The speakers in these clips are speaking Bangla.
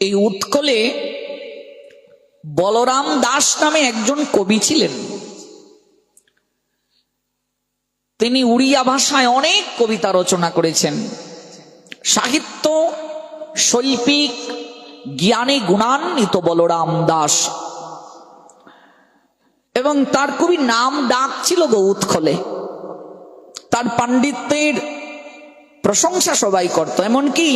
এই উৎকলে বলরাম দাস নামে একজন কবি ছিলেন। তিনি উড়িয়া ভাষায় অনেক কবিতা রচনা করেছেন। সাহিত্য শৈল্পিক জ্ঞানে গুণান্বিত বলরাম দাস, এবং তার খুবই নাম ডাক ছিল গো উৎকলে। তার পাণ্ডিত্যের প্রশংসা সবাই করত। এমনকি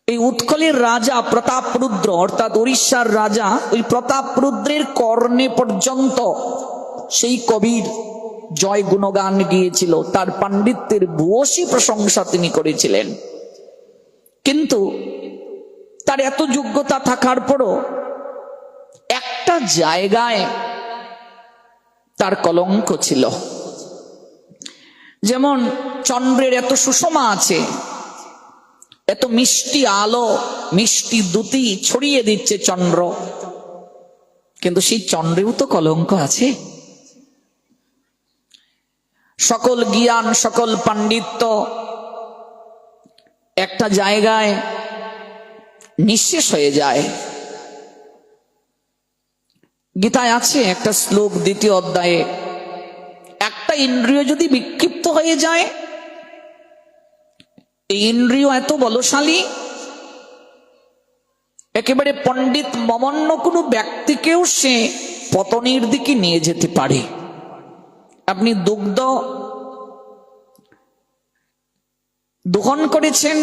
এই উৎকলের রাজা প্রতাপরুদ্র, অর্থাৎ উড়িষ্যার রাজা, ওই প্রতাপরুদ্রের কর্ণে পর্যন্ত সেই কবির জয় গুণগান গিয়েছিল। তার পাণ্ডিত্যের ভূয়সী প্রশংসা তিনি করেছিলেন। কিন্তু তার এত যোগ্যতা থাকার পরও একটা জায়গায় তার কলঙ্ক ছিল। যেমন চন্দ্রের এত সুষমা আছে, এত মিষ্টি আলো, মিষ্টি দ্যুতি ছড়িয়ে দিচ্ছে চন্দ্র, কিন্তু সেই চন্দ্রেও তো কলঙ্ক আছে। সকল জ্ঞান, সকল পাণ্ডিত্য একটা জায়গায় নিঃশেষ হয়ে যায়। গীতায় আছে একটা শ্লোক, দ্বিতীয় অধ্যায়ে, একটা ইন্দ্রিয় যদি বিক্ষিপ্ত হয়ে যায়, এই ইন্দ্রিয় এত বলশালী, একেবারে পণ্ডিত মমন্য কোনো ব্যক্তিকেও সে পতনের দিকে নিয়ে যেতে পারে। আপনি দুগ্ধ দোহন করেছেন,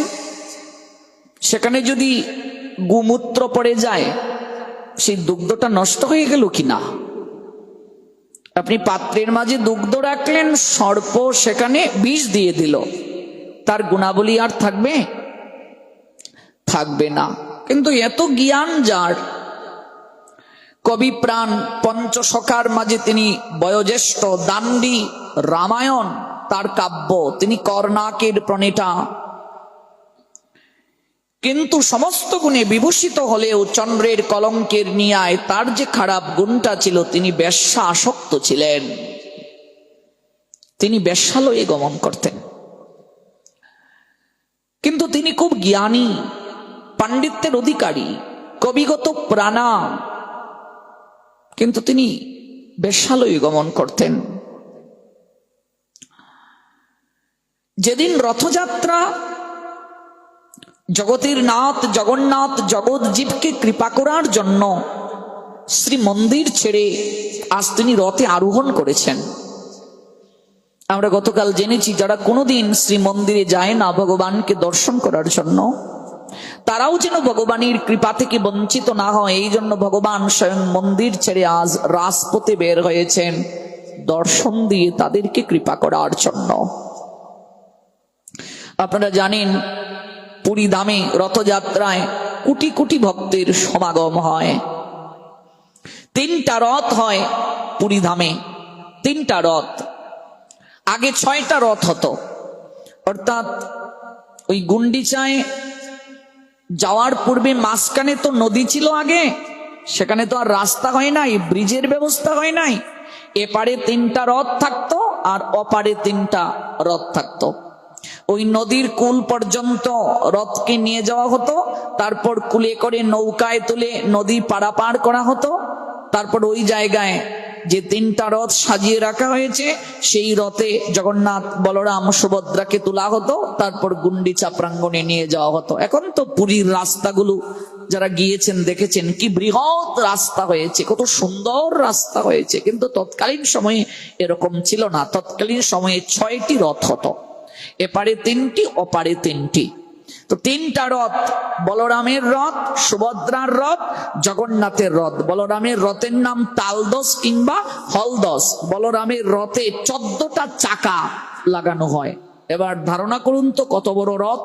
সেখানে যদি গোমূত্র পড়ে যায়, সেই দুগ্ধটা নষ্ট হয়ে গেল কিনা? আপনি পাত্রের মাঝে দুগ্ধ রাখলেন, সর্প সেখানে বিষ দিয়ে দিল, তার গুণাবলী আর থাকবে? থাকবে না। কিন্তু এত জ্ঞান যার, কবি প্রাণ পঞ্চসখার মাঝে তিনি বয়োজ্যেষ্ঠ, দাণ্ডী রামায়ণ তার কাব্য, তিনি কর্ণাকের প্রণেতা, কিন্তু সমস্ত গুণে বিভূষিত হলেও চন্দ্রের কলঙ্কের নিয়ায় তার যে খারাপ গুণটা ছিল, তিনি বেশ্যা আসক্ত ছিলেন। তিনি বেশ্যালয়ে গমন করতেন। কিন্তু তিনি খুব জ্ঞানী, পাণ্ডিত্যের অধিকারী, কবিগত প্রাণা, কিন্তু তিনি বেশ্যালয়ে গমন করতেন। যেদিন রথযাত্রা, জগতের নাথ জগন্নাথ জগৎ জীবকে কৃপা করার জন্য শ্রী মন্দির ছেড়ে আজ তিনি রথে আরোহণ করেছেন। আমরা গতকাল জেনেছি, যারা কোনোদিন শ্রী মন্দিরে যায় না ভগবানকে দর্শন করার জন্য, তারাও যেন ভগবানের কৃপা থেকে বঞ্চিত না হয়, এই জন্য ভগবান স্বয়ং মন্দির ছেড়ে আজ রাজপথে বের হয়েছেন দর্শন দিয়ে তাদেরকে কৃপা করার জন্য। আপনারা জানেন, পুরী ধামে রথযাত্রায় কোটি কোটি ভক্তের সমাগম হয়। 3টা রথ হয় পুরী ধামে, 3টা রথ। আগে 6টা রথ হতো, অর্থাৎ ওই গুন্ডিচায় যাওয়ার পূর্বে মাঝখানে তো নদী ছিল আগে, সেখানে তো আর রাস্তা হয় নাই, ব্রিজের ব্যবস্থা হয় নাই। এপারে 3টা রথ থাকতো আর অপারে 3টা রথ থাকতো। ওই নদীর কুল পর্যন্ত রথকে নিয়ে যাওয়া হতো, তারপর কুলে করে নৌকায় তুলে নদী পারাপার করা হতো। তারপর ওই জায়গায় যে 3টা রথ সাজিয়ে রাখা হয়েছে, সেই রথে জগন্নাথ বলরাম সুভদ্রাকে তোলা হতো, তারপর গুন্ডিচা প্রাঙ্গণে নিয়ে যাওয়া হতো। এখন তো পুরীর রাস্তাগুলো যারা গিয়েছেন দেখেছেন, কি বৃহৎ রাস্তা হয়েছে, কত সুন্দর রাস্তা হয়েছে। কিন্তু তৎকালীন সময়ে এরকম ছিল না। তৎকালীন সময়ে 6টি রথ হতো, এপারে 3টি অপারে 3টি। তো 3টা রথ, বলরামের রথ, সুভদ্রার রথ, জগন্নাথের রথ। বলরামের রথের নাম তালদস কিংবা হলদস। বলরামের রথে 14টা চাকা লাগানো হয়। এবার ধারণা করুন তো কত বড় রথ,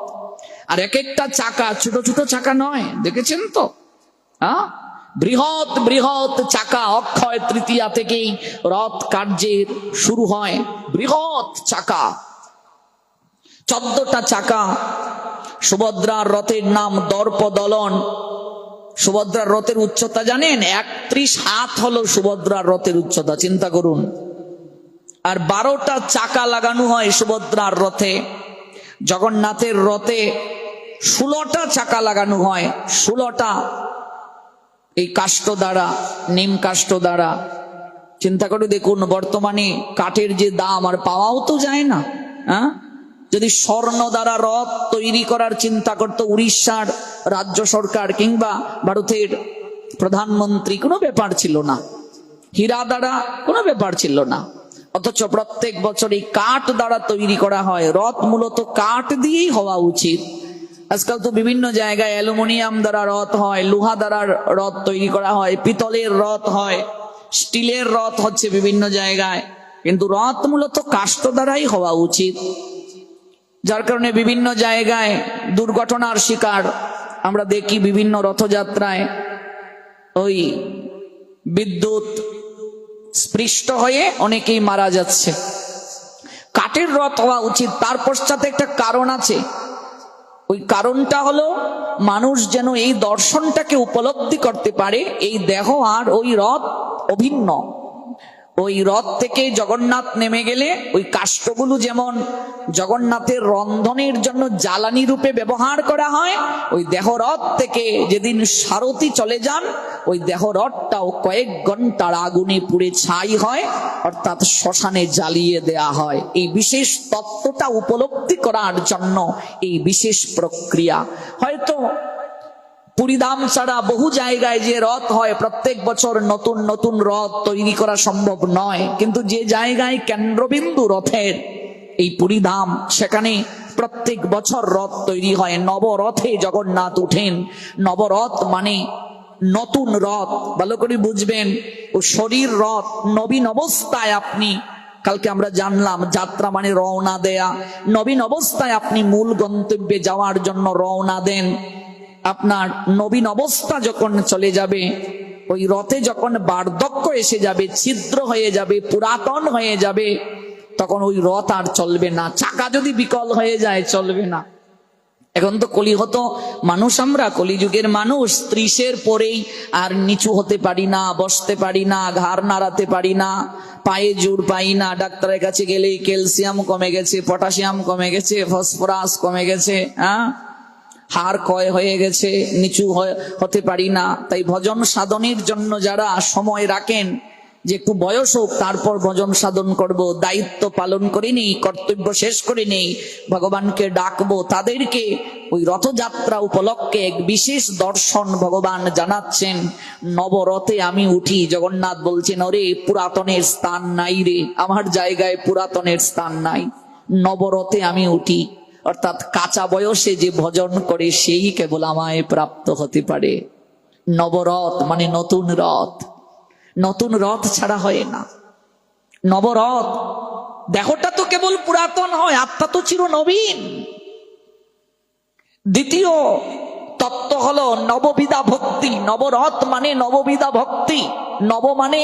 আর এক একটা চাকা ছোট ছোট চাকা নয়, দেখেছেন তো? বৃহৎ বৃহৎ চাকা। অক্ষয় তৃতীয়া থেকেই রথ কার্যের শুরু হয়। বৃহৎ চাকা, 14টা চাকা। সুভদ্রার রথের নাম দর্পদলন। সুভদ্রার রথের উচ্চতা জানেন? 31 হাত হলো সুভদ্রার রথের উচ্চতা, চিন্তা করুন। আর 12টা চাকা লাগানো হয় সুভদ্রার রথে। জগন্নাথের রথে 16টা চাকা লাগানো হয়, 16টা এই কাষ্ঠ দ্বারা, নিম কাষ্ঠ দ্বারা। চিন্তা করে দেখুন বর্তমানে কাঠের যে দাম, আর পাওয়াও তো যায় না। হ্যাঁ, যদি স্বর্ণ দ্বারা রথ তৈরি করার চিন্তা করতো উড়িষ্যার রাজ্য সরকার কিংবা ভারতের প্রধানমন্ত্রী, কোনো ব্যাপার ছিল না। হীরা দ্বারা কোনো ব্যাপার ছিল না। অথচ প্রত্যেক বছর এই কাঠ দ্বারা তৈরি করা হয়। রথ মূলত কাঠ দিয়েই হওয়া উচিত। আজকাল তো বিভিন্ন জায়গায় অ্যালুমিনিয়াম দ্বারা রথ হয়, লোহা দ্বারা রথ তৈরি করা হয়, পিতলের রথ হয়, স্টিলের রথ হচ্ছে বিভিন্ন জায়গায়, কিন্তু রথ মূলত কাষ্ঠ দ্বারাই হওয়া উচিত। যার কারণে বিভিন্ন জায়গায় দুর্ঘটনার শিকার আমরা দেখি। বিভিন্ন রথযাত্রায় ওই বিদ্যুৎ স্পৃষ্ট হয়ে অনেকেই মারা যাচ্ছে। কাঠের রথ হওয়া উচিত। তার পশ্চাতে একটা কারণ আছে। ওই কারণটা হলো মানুষ যেন এই দর্শনটাকে উপলব্ধি করতে পারে, এই দেহ আর ওই রথ অভিন্ন। ওই রথ থেকে জগন্নাথ নেমে গেলে ওই কাষ্ঠগুলো যেমন জগন্নাথের রন্ধনের জন্য জ্বালানি রূপে ব্যবহার করা হয়, ওই দেহ রথ থেকে যেদিন সারথি চলে যান, ওই দেহ রথটাও কয়েক ঘন্টার আগুনে পুড়ে ছাই হয়, অর্থাৎ শ্মশানে জ্বালিয়ে দেয়া হয়। এই বিশেষ তত্ত্বটা উপলব্ধি করার জন্য এই বিশেষ প্রক্রিয়া। হয়তো পুরীধাম ছাড়া বহু জায়গায় যে রথ হয়, প্রত্যেক বছর নতুন নতুন রথ তৈরি করা সম্ভব নয়, কিন্তু যে জায়গায় কেন্দ্রবিন্দু রথের এই পুরীধাম, সেখানে প্রত্যেক বছর রথ তৈরি হয়। নবরথে জগন্নাথ উঠেন। নবরথ মানে নতুন রথ, ভালো করে বুঝবেন। ও শরীর রথ, নবীন অবস্থায় আপনি, কালকে আমরা জানলাম যাত্রা মানে রওনা দেয়া, নবীন অবস্থায় আপনি মূল গন্তব্যে যাওয়ার জন্য রওনা দেন। আপনার নবীন অবস্থা যখন চলে যাবে, ওই রথে যখন বার্ধক্য এসে যাবে, ছিদ্র হয়ে যাবে, পুরাতন হয়ে যাবে, তখন ওই রথ আর চলবে না। চাকা যদি বিকল হয়ে যায় চলবে না। এখন তো কলিহত মানুষ, আমরা কলিযুগের মানুষ, 30-এর পরেই আর নিচু হতে পারি না, বসতে পারি না, ঘাড় নাড়াতে পারি না, পায়ে জোর পাই না। ডাক্তারের কাছে গেলেই ক্যালসিয়াম কমে গেছে, পটাশিয়াম কমে গেছে, ফসফরাস কমে গেছে, হাড় ক্ষয় হয়ে গেছে, নিচু হতে পারি না। তাই ভজন সাধনের জন্য যারা সময় রাখেন যে একটু বয়স হোক তারপর ভজন সাধন করব, দায়িত্ব পালন করে নেই, কর্তব্য শেষ করে নেই, ভগবানকে ডাকবো, তাদেরকে ওই রথযাত্রা উপলক্ষে এক বিশেষ দর্শন ভগবান জানাচ্ছেন। নবরথে আমি উঠি। জগন্নাথ বলছেন, ওরে পুরাতনের স্থান নাই রে, আমার জায়গায় পুরাতনের স্থান নাই, নবরথে আমি উঠি। অর্থাৎ কাঁচা বয়সে যে ভজন করে সেই কেবল আমায় প্রাপ্ত হতে পারে। নবরথ মানে নতুন রথ। নতুন রথ ছাড়া হয় না। নবরথ, দেহটা তো কেবল পুরাতন হয়, আত্মা তো চির নবীন। দ্বিতীয় তত্ত্ব হলো নববিধা ভক্তি। নবরথ মানে নববিধা ভক্তি। নব মানে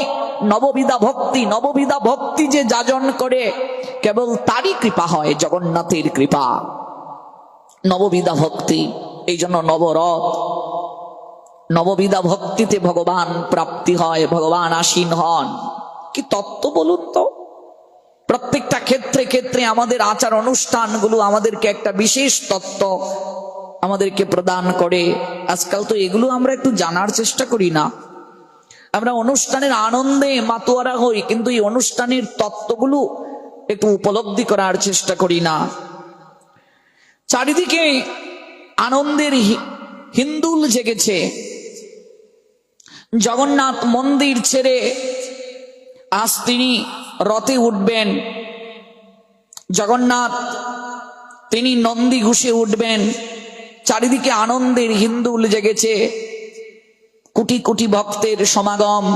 নববিধা ভক্তি। নববিধা ভক্তি যে যাজন করে কেবল তারই কৃপা হয়, জগন্নাথের কৃপা, নববিধা ভক্তি। এই জন্য নবরথ। নববিধা ভক্তিতে ভগবান প্রাপ্তি হয়, ভগবান আসীন হন। কি তত্ত্ব বলুন তো। প্রত্যেকটা ক্ষেত্রে ক্ষেত্রে আমাদের আচার অনুষ্ঠানগুলো আমাদেরকে একটা বিশেষ তত্ত্ব আমাদেরকে প্রদান করে। আজকাল তো এগুলো আমরা একটু জানার চেষ্টা করি না। আমরা অনুষ্ঠানের আনন্দে মাতোয়ারা হই, কিন্তু এই অনুষ্ঠানের তত্ত্বগুলো একটু উপলব্ধি করার চেষ্টা করি না। চারিদিকে আনন্দের হিন্দুল জেগেছে। জগন্নাথ মন্দির ছেড়ে আজ তিনি রথে উঠবেন। জগন্নাথ তিনি নন্দী ঘুষে উঠবেন। চারিদিকে আনন্দের হিন্দুল জেগেছে। কোটি কোটি ভক্তের সমাগম।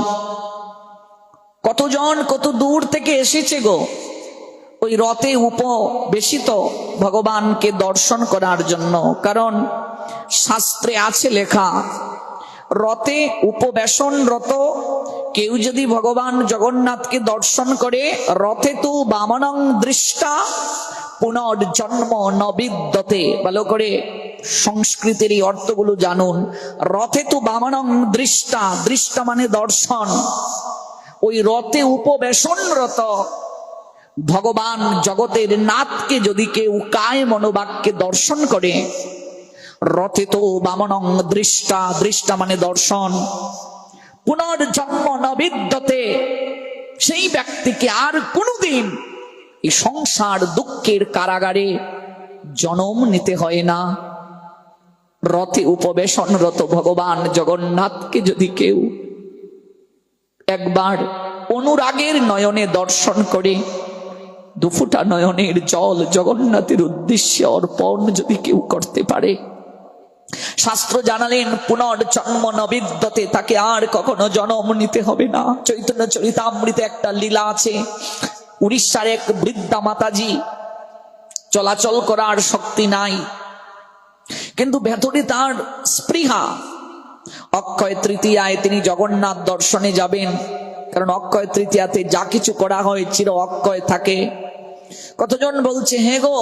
কতজন কত দূর থেকে এসেছে গো ওই রথে উপবেশিত ভগবানকে দর্শন করার জন্য। কারণ শাস্ত্রে আছে লেখা, রথে উপবেশনরত কেউ যদি ভগবান জগন্নাথকে দর্শন করে, রথে তু বামনং দৃষ্টা পুনর্জন্ম নবিদ্যতে। ভালো করে সংস্কৃতের এই অর্থগুলো জানুন। রথে তু বামনং দৃষ্টা, দৃষ্টা মানে দর্শন। ওই রথে উপবেশনরত ভগবান জগতের নাথকে যদি কেউ কায় মনোবাক্যে দর্শন করে, রথে তো বামনং দৃষ্টা, দৃষ্টা মানে দর্শন, পুনর্জন্ম নবিদ্যতে, সেই ব্যক্তিকে আর কোনোদিন এই সংসার দুঃখের কারাগারে জন্ম নিতে হয় না। রথে উপবেশনরত ভগবান জগন্নাথকে যদি কেউ একবার অনুরাগের নয়নে দর্শন করে, দুফোঁটা নয়নের জল জগন্নাথের উদ্দেশ্যে অর্পণ যদি কেউ করতে পারে, শাস্ত্র জানালেন পুনর্জন্ম নবিদ্যতে, তাকে আর কখনো জন্ম নিতে হবে না। চৈতন্য চরিতামৃতে একটা লীলা আছে। উড়িষ্যার এক বৃদ্ধা মাতাজি, চলাচল করার শক্তি নাই, কিন্তু ভেতরে তার স্পৃহা। অক্ষয় তৃতীয়ায় তিনি জগন্নাথ দর্শনে যাবেন, কারণ অক্ষয় তৃতীয়াতে যা কিছু করা হয় চির অক্ষয় থাকে। কতজন বলছে, হে গো,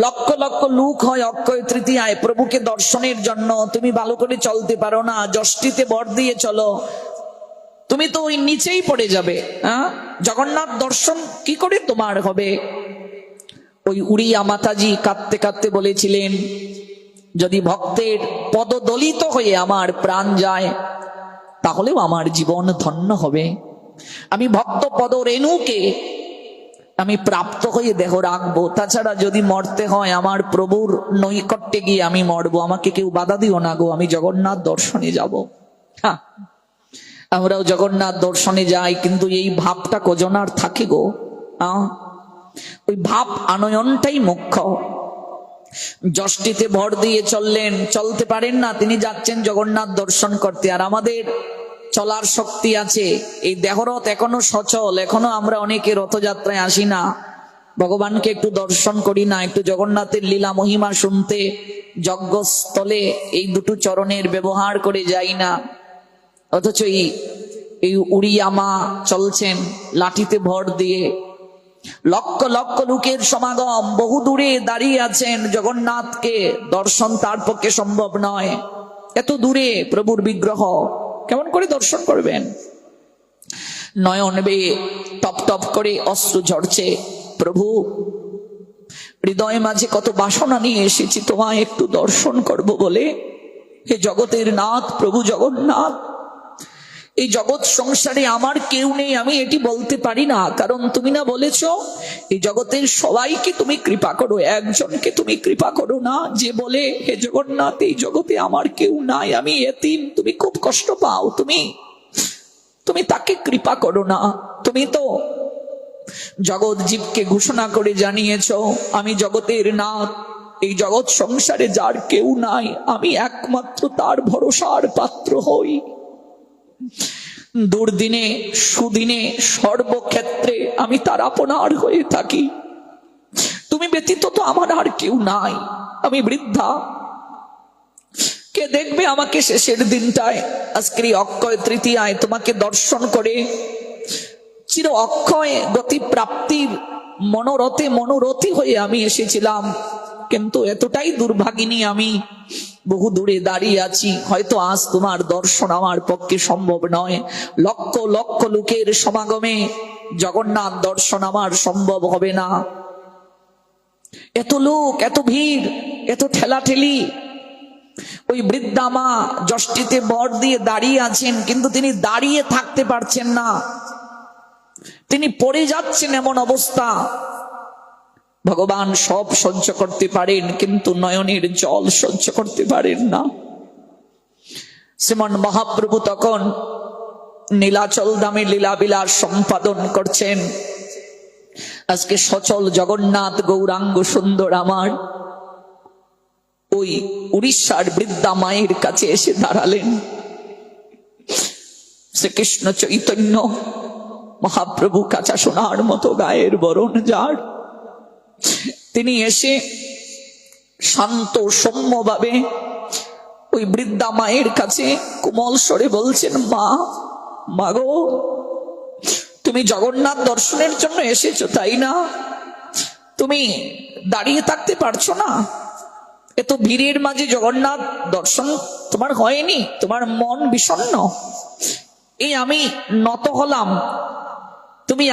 লক্ষ লক্ষ লোক হয় অক্ষয় তৃতীয়ায় প্রভুকে দর্শনের জন্য, তুমি ভালো করে চলতে পারো না, যষ্টিতে বর দিয়ে চলো, তুমি তো ওই নিচেই পড়ে যাবে। জগন্নাথ দর্শন কি করে তোমার হবে? ওই উড়িয়া মাতাজি কাঁদতে কাঁদতে বলেছিলেন, যদি ভক্তের পদদলিত হয়ে আমার প্রাণ যায় তাহলেও আমার জীবন ধন্য হবে। আমি ভক্ত পদ রেণুকে আমি প্রাপ্ত হয়ে দেহ রাখবো, তাছাড়া যদি মরতে হয় আমার প্রভুর নৈকট্যে গিয়ে আমি মরবো, আমাকে কেউ বাধা দিও না গো, আমি জগন্নাথ দর্শনে যাব। আমরাও জগন্নাথ দর্শনে যাই, কিন্তু এই ভাবটা কজনার থাকে গো? ওই ভাব আনয়নটাই মুখ্য। যষ্টিতে ভর দিয়ে চললেন, চলতে পারেন না, তিনি যাচ্ছেন জগন্নাথ দর্শন করতে। আর আমাদের চলার শক্তি আছে, এই দেহরথ এখনো সচল, এখনো আমরা অনেকে রথযাত্রায় আসি না, ভগবানকে একটু দর্শন করি না, একটু জগন্নাথের লীলা মহিমা শুনতে যজ্ঞস্থলে এই দুটো চরণের ব্যবহার করে যাই না। অথচ এই উড়িয়া মা চলছেন লাঠিতে ভর দিয়ে, লক্ষ লক্ষ লোকের সমাগম, বহু দূরে দাঁড়িয়ে আছেন, জগন্নাথকে দর্শন তার পক্ষে সম্ভব নয়। এত দূরে প্রভুর বিগ্রহ কেমন করে দর্শন করবেন? নয়ন বেয়ে টপ টপ করে অশ্রু ঝরছে। প্রভু, হৃদয় মাঝে কত বাসনা নিয়ে এসেছি তোমায় একটু দর্শন করব বলে। হে জগতের নাথ প্রভু জগন্নাথ, এই জগৎ সংসারে আমার কেউ নেই আমি এটি বলতে পারি না, কারণ তুমি না বলেছ এই জগতের সবাইকে তুমি কৃপা করো, একজনকে তুমি কৃপা করো না, যে বলে হে জগন্নাথ এই জগতে আমার কেউ নাই, আমি এতিম, তুমি খুব কষ্ট পাও, তুমি তাকে কৃপা করো না। তুমি তো জগৎ জীবকে ঘোষণা করে জানিয়েছ আমি জগতের নাথ, এই জগৎ সংসারে যার কেউ নাই আমি একমাত্র তার ভরসার পাত্র হই। দুর্দিনে সুদিনে সর্বক্ষেত্রে আমি তার আপনার হয়ে থাকি, তুমি ব্যতীত তো আমার আর কেউ নাই। আমি বৃদ্ধা, কে দেখবে আমাকে শেষের দিনটায়? আজকের এই অক্ষয় তৃতীয়ায় তোমাকে দর্শন করে চির অক্ষয় গতি প্রাপ্তির মনোরথী হয়ে আমি এসেছিলাম, কিন্তু এতটাই দুর্ভাগিনী আমি, বহু দূরে দাঁড়িয়ে আছি, হয়তো আজ তোমার দর্শন আমার পক্ষে সম্ভব নয়। লক্ষ লক্ষ লোকের সমাগমে জগন্নাথ দর্শন আমার সম্ভব হবে না। এত লোক, এত ভিড়, এত ঠেলাঠেলি। ওই বৃদ্ধা মা যষ্টিতে বর দিয়ে দাঁড়িয়ে আছেন, কিন্তু তিনি দাঁড়িয়ে থাকতে পারছেন না, তিনি পড়ে যাচ্ছেন এমন অবস্থা। ভগবান সব সহ্য করতে পারেন, কিন্তু নয়নের জল সহ্য করতে পারেন না। শ্রীমন মহাপ্রভু তখন নীলাচল ধামে লীলাবিলাস সম্পাদন করছেন। আজকে সচল জগন্নাথ গৌরাঙ্গ সুন্দর আমার ওই উড়িষ্যার বৃদ্ধা মায়ের কাছে এসে দাঁড়ালেন। শ্রীকৃষ্ণ চৈতন্য মহাপ্রভু কাঁচা সোনার মতো গায়ের বরণ যার, তিনি এসে শান্ত সৌম্য ভাবে ওই বৃদ্ধা মায়ের কাছে কোমল স্বরে বলছেন, মা গো, তুমি জগন্নাথ দর্শনের জন্য এসেছো তাই না? তুমি দাঁড়িয়ে থাকতে পারছো না? এত ভিড়ের মাঝে জগন্নাথ দর্শন তোমার হয়নি, তোমার মন বিষণ্ণ, এই আমি নত হলাম, তুমি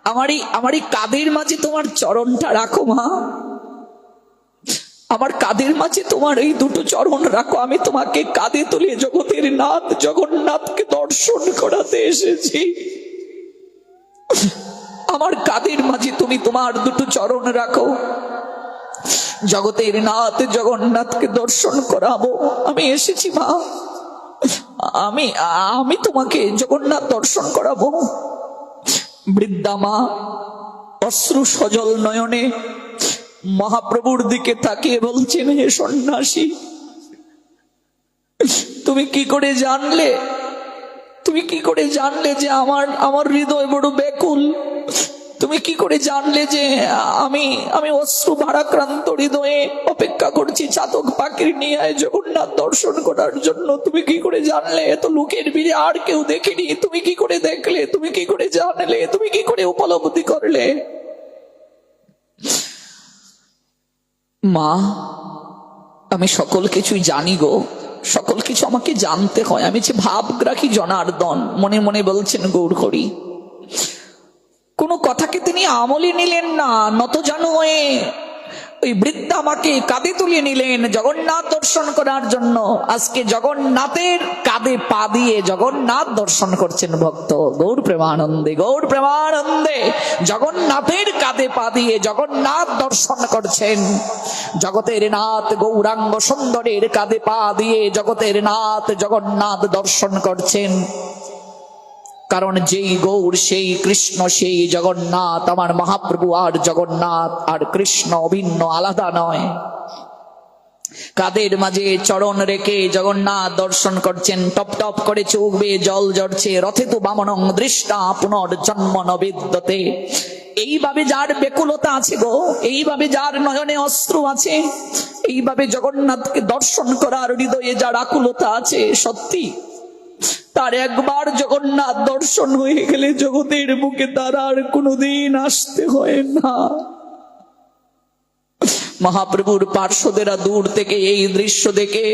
আমারই কাঁধের মাঝে তোমার চরণটা রাখো মা। আমার কাঁধের মাঝে তোমার এই দুটো চরণ রাখো, আমি তোমাকে কাঁধে তুলে জগতের নাথ জগন্নাথকে দর্শন করাতে এসেছি। আমার কাঁধের মাঝে তুমি তোমার দুটো চরণ রাখো, জগতের নাথ জগন্নাথকে দর্শন করাবো। আমি এসেছি মা, আমি তোমাকে জগন্নাথ দর্শন করাবো। বৃদ্ধা মা অশ্রু সজল নয়নে মহাপ্রভুর দিকে তাকিয়ে বলছেন, হে সন্ন্যাসী, তুমি কি করে জানলে, তুমি কি করে জানলে যে আমার হৃদয় বড় ব্যাকুল? তুমি কি করে জানলে যে আমি অশ্রু ভারাক্রান্ত হৃদয়ে অপেক্ষা করছি চাতক পাখির নিয়ে জগন্নাথ দর্শন করার জন্য? তুমি কি করে জানলে? এত লোকের ভিড়ে আর কেউ দেখেনি, তুমি কি করে দেখলে? তুমি কি করে জানলে? তুমি কি করে উপলব্ধি করলে? মা, আমি সকল কিছুই জানি গো, সকল কিছু আমাকে জানতে হয়। আমি যে ভাবগ্রাহী জনার্দন, মনে মনে বলছেন গৌর হরি। কোন কথাকে তিনি আমলে নিলেন না, নত জানু হয়ে ওই বৃদ্ধা আমাকে কাঁধে তুলে নিলেন জগন্নাথ দর্শন করার জন্য। আজকে জগন্নাথের কাঁধে পা দিয়ে জগন্নাথ দর্শন করছেন ভক্ত। গৌর প্রেমানন্দে, গৌর প্রেমানন্দে জগন্নাথের কাঁধে পা দিয়ে জগন্নাথ দর্শন করছেন। জগতের নাথ গৌরাঙ্গ সুন্দরের কাঁধে পা দিয়ে জগতের নাথ জগন্নাথ দর্শন করছেন। কারণ যেই গৌর সেই কৃষ্ণ, সেই জগন্নাথ। আমার মহাপ্রভু আর জগন্নাথ আর কৃষ্ণ অভিন্ন, আলাদা নয়। কাদের মাঝে চরণ রেখে জগন্নাথ দর্শন করছেন। টপ টপ করে চোখ বেয়ে জল ঝরছে। রথে তো বামনং দৃষ্টা পুনর্জন্ম নবিদ্যতে। এইভাবে যার বেকুলতা আছে গো, এইভাবে যার নয়নে অশ্রু আছে, এইভাবে জগন্নাথকে দর্শন করার হৃদয়ে যার আকুলতা আছে, সত্যি তার একবার জগন্নাথ দর্শন হয়ে গেলে জগতের বুকে তার আর কোনোদিন আসতে হয় না। মহাপ্রভুর পার্শ্বদেরা দূর থেকে এই দৃশ্য দেখে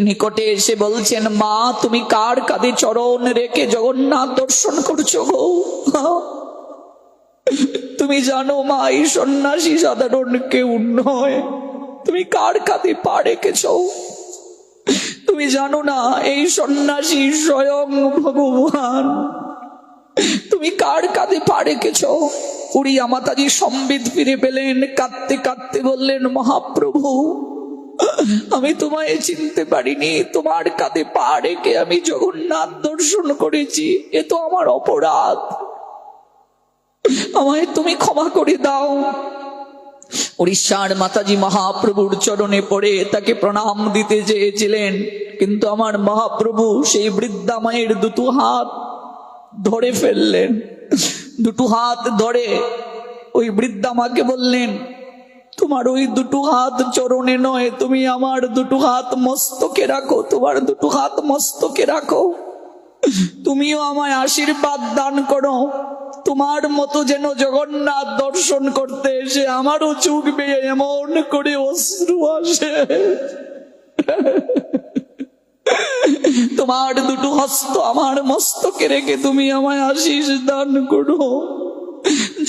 নিকটে এসে বলছেন, মা, তুমি কার কাঁধে চরণ রেখে জগন্নাথ দর্শন করছো গো? তুমি জানো মা, এই সন্ন্যাসী সাধারণ কেউ নয়। তুমি কার কাঁধে পা রেখেছ? তুমি জানো না, এই সন্ন্যাসী স্বয়ং ভগবান। তুমি কার কাঁধে পা রেখেছ? উড়িয়া মাতাজি সম্বিত ফিরে পেলেন, কাঁদতে কাঁদতে বললেন, মহাপ্রভু, আমি তোমায় চিনতে পারিনি। তোমার কাঁধে পা রেখে আমি জগন্নাথ দর্শন করেছি, এ তো আমার অপরাধ। আমায় তুমি ক্ষমা করে দাও। উড়িষ্যার মাতাজি মহাপ্রভুর চরণে পড়ে তাকে প্রণাম দিতে চেয়েছিলেন, কিন্তু আমার মহাপ্রভু সেই বৃদ্ধা মায়ের দুটো হাত ধরে ফেললেন। দুটো হাত ধরে ওই বৃদ্ধা মাকে বললেন, তোমার ওই দুটো হাত চরণে নয়, তুমি আমার দুটো হাত মস্তকে রাখো। তোমার দুটো হাত মস্তকে রাখো। তুমিও আমায় আশীর্বাদ দান করো। তোমার মতো যেন জগন্নাথ দর্শন করতে এসে আমারও চোখ বেয়ে এমন করে অশ্রু আসে। তোমার দুটো হস্ত আমার মস্তকে রেখে তুমি আমায় আশীষ দান করো।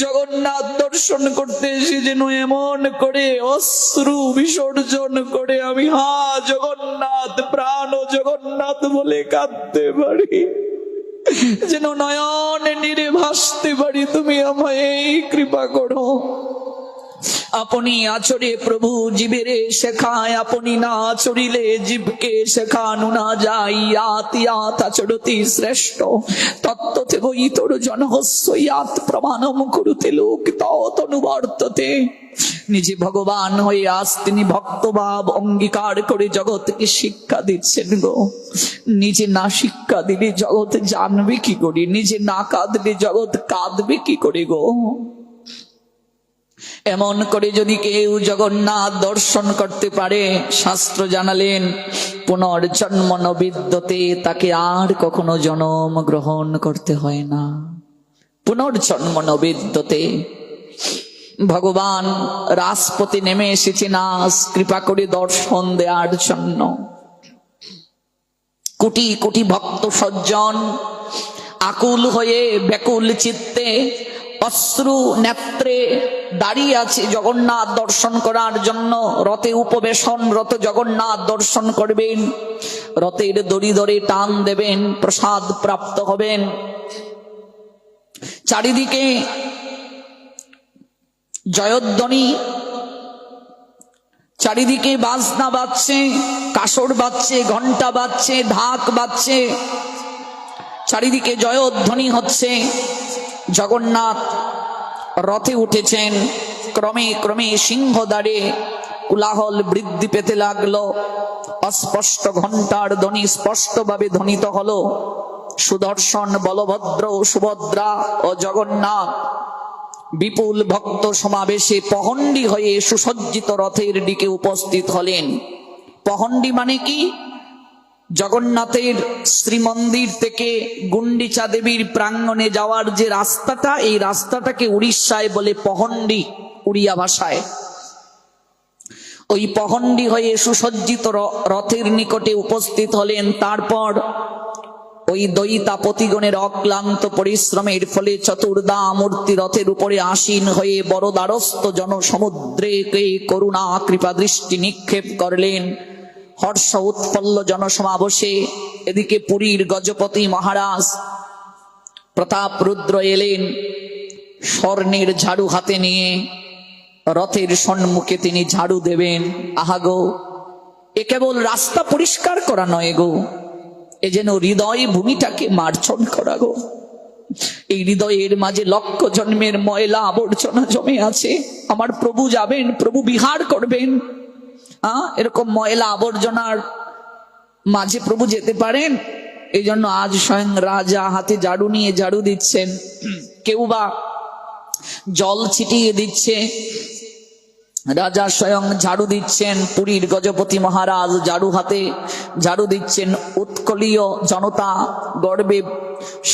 জগন্নাথ দর্শন করতে এসে যেন এমন করে অশ্রু বিসর্জন করে আমি হা জগন্নাথ, প্রাণ জগন্নাথ বলে কাঁদতে পারি, যেন নয়ন নীরে ভাসতে পারি। তুমি আমায় এই কৃপা করো। আপনি আচরে প্রভু জীবেরে শেখায়, আপনি না আচরিলে জীবকে শেখানো না যায়। ইয়াত ইয়াত আচরতি শ্রেষ্ঠ তত্ত্বতে বই তোর জনহস্য ইয়াত প্রমাণম কুরুতে লোক তনুবর্ততে। নিজে ভগবান হয়ে আজ তিনি ভক্তভাব অঙ্গীকার করে জগৎকে শিক্ষা দিচ্ছেন গো। নিজে না শিক্ষা দিলে জগৎ জানবে কি করে? নিজে না কাঁদলে জগৎ কাঁদবে কি করে গো? এমন করে যদি কেউ জগন্নাথ দর্শন করতে পারে, শাস্ত্র জানালেন পুনর্জন্ম নবিদ্যতে, তাকে আর কখনো জন্ম গ্রহণ করতে হয় না। পুনর্জন্ম নবিদ্যতে। ভগবান রাজপথে নেমে এসেছেন আজ কৃপা করে দর্শন দেওয়ার জন্য। কোটি কোটি ভক্ত সজ্জন আকুল হয়ে ব্যাকুল চিত্তে অশ্রু নেত্রে দাঁড়িয়ে আছে জগন্নাথ দর্শন করার জন্য। রথে উপবেশনরত জগন্নাথ দর্শন করবেন, রথের দড়ি ধরে টান দেবেন, প্রসাদ প্রাপ্ত হবেন। চারিদিকে জয়ধ্বনি, চারিদিকে বাজনা বাজছে, কাসর বাজছে, ঘন্টা বাজছে, ঢাক বাজছে, চারিদিকে জয়ধ্বনি হচ্ছে। জগন্নাথ রথে উঠেছেন। ক্রমে ক্রমে সিংহদ্বারে কোলাহল বৃদ্ধি পেতে লাগলো। অস্পষ্ট ঘন্টার ধ্বনি স্পষ্টভাবে ধ্বনিত হলো। সুদর্শন, বলভদ্র, সুভদ্রা ও জগন্নাথ বিপুল ভক্ত সমাবেশে পহণ্ডি হয়ে সুসজ্জিত রথের দিকে উপস্থিত হলেন। পহণ্ডি মানে কি? জগন্নাথের শ্রীমন্দির থেকে গুন্ডিচা দেবীর প্রাঙ্গণে যাওয়ার যে রাস্তাটা, এই রাস্তাটাকে উড়িষ্যায় বলে পহণ্ডি, উড়িয়া ভাষায়। ওই পহণ্ডি হয়ে সুসজ্জিত রথের নিকটে উপস্থিত হলেন। তারপর ওই দয়িতাপতিগণের অক্লান্ত পরিশ্রমের ফলে চতুর্দা মূর্তি রথের উপরে আসীন হয়ে বড় দ্বারস্থ জনসমুদ্রে করুণা কৃপা দৃষ্টি নিক্ষেপ করলেন। হর্ষ উৎপল্ল জনসমাবেশে এদিকে পুরীর গজপতি মহারাজ প্রতাপ রুদ্র এলেন স্বর্ণের ঝাড়ু হাতে নিয়ে। রথের সম্মুখে তিনি ঝাড়ু দেবেন। আহাগো, এ কেবল রাস্তা পরিষ্কার করা নয় গো, এ যেন হৃদয় ভূমিটাকে মার্জন করা গো। এই হৃদয়ের মাঝে লক্ষ জন্মের ময়লা আবর্জনা জমে আছে। আমার প্রভু যাবেন, প্রভু বিহার করবেন, এরকম ময়লা আবর্জনার মাঝে প্রভু যেতে পারেন? এই জন্য আজ স্বয়ং রাজা হাতে ঝাড়ু নিয়ে ঝাড়ু দিচ্ছেন, কেউ বা জল ছিটিয়ে দিচ্ছে। রাজা স্বয়ং ঝাড়ু দিচ্ছেন, পুরীর গজপতি মহারাজ ঝাড়ু হাতে ঝাড়ু দিচ্ছেন। উৎকলীয় জনতা গর্বে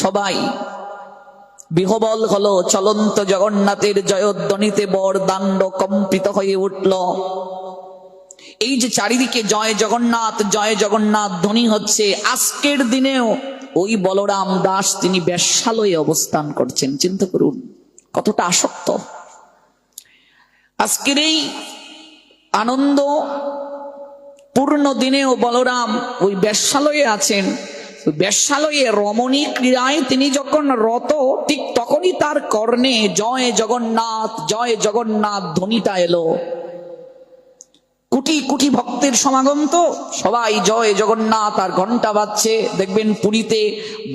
সবাই বিহবল হলো। চলন্ত জগন্নাথের জয়ধ্বনিতে বরদাণ্ড কম্পিত হয়ে উঠল। এই যে চারিদিকে জয় জগন্নাথ ধ্বনি হচ্ছে, আজকের দিনেও ওই বলরাম দাস তিনি বেশ্যালয়ে অবস্থান করছেন। চিন্তা করুন কতটা আসক্ত। আজকের এই আনন্দ পূর্ণ দিনেও বলরাম ওই বেশ্যালয়ে আছেন। বেশ্যালয়ে রমণী ক্রীড়ায় তিনি যখন রত, ঠিক তখনই তার কর্ণে জয় জগন্নাথ ধ্বনিটা এলো। কোটি কোটি ভক্তের সমাগম, তো সবাই জয় জগন্নাথ আর ঘন্টা বাজছে। দেখবেন পুরীতে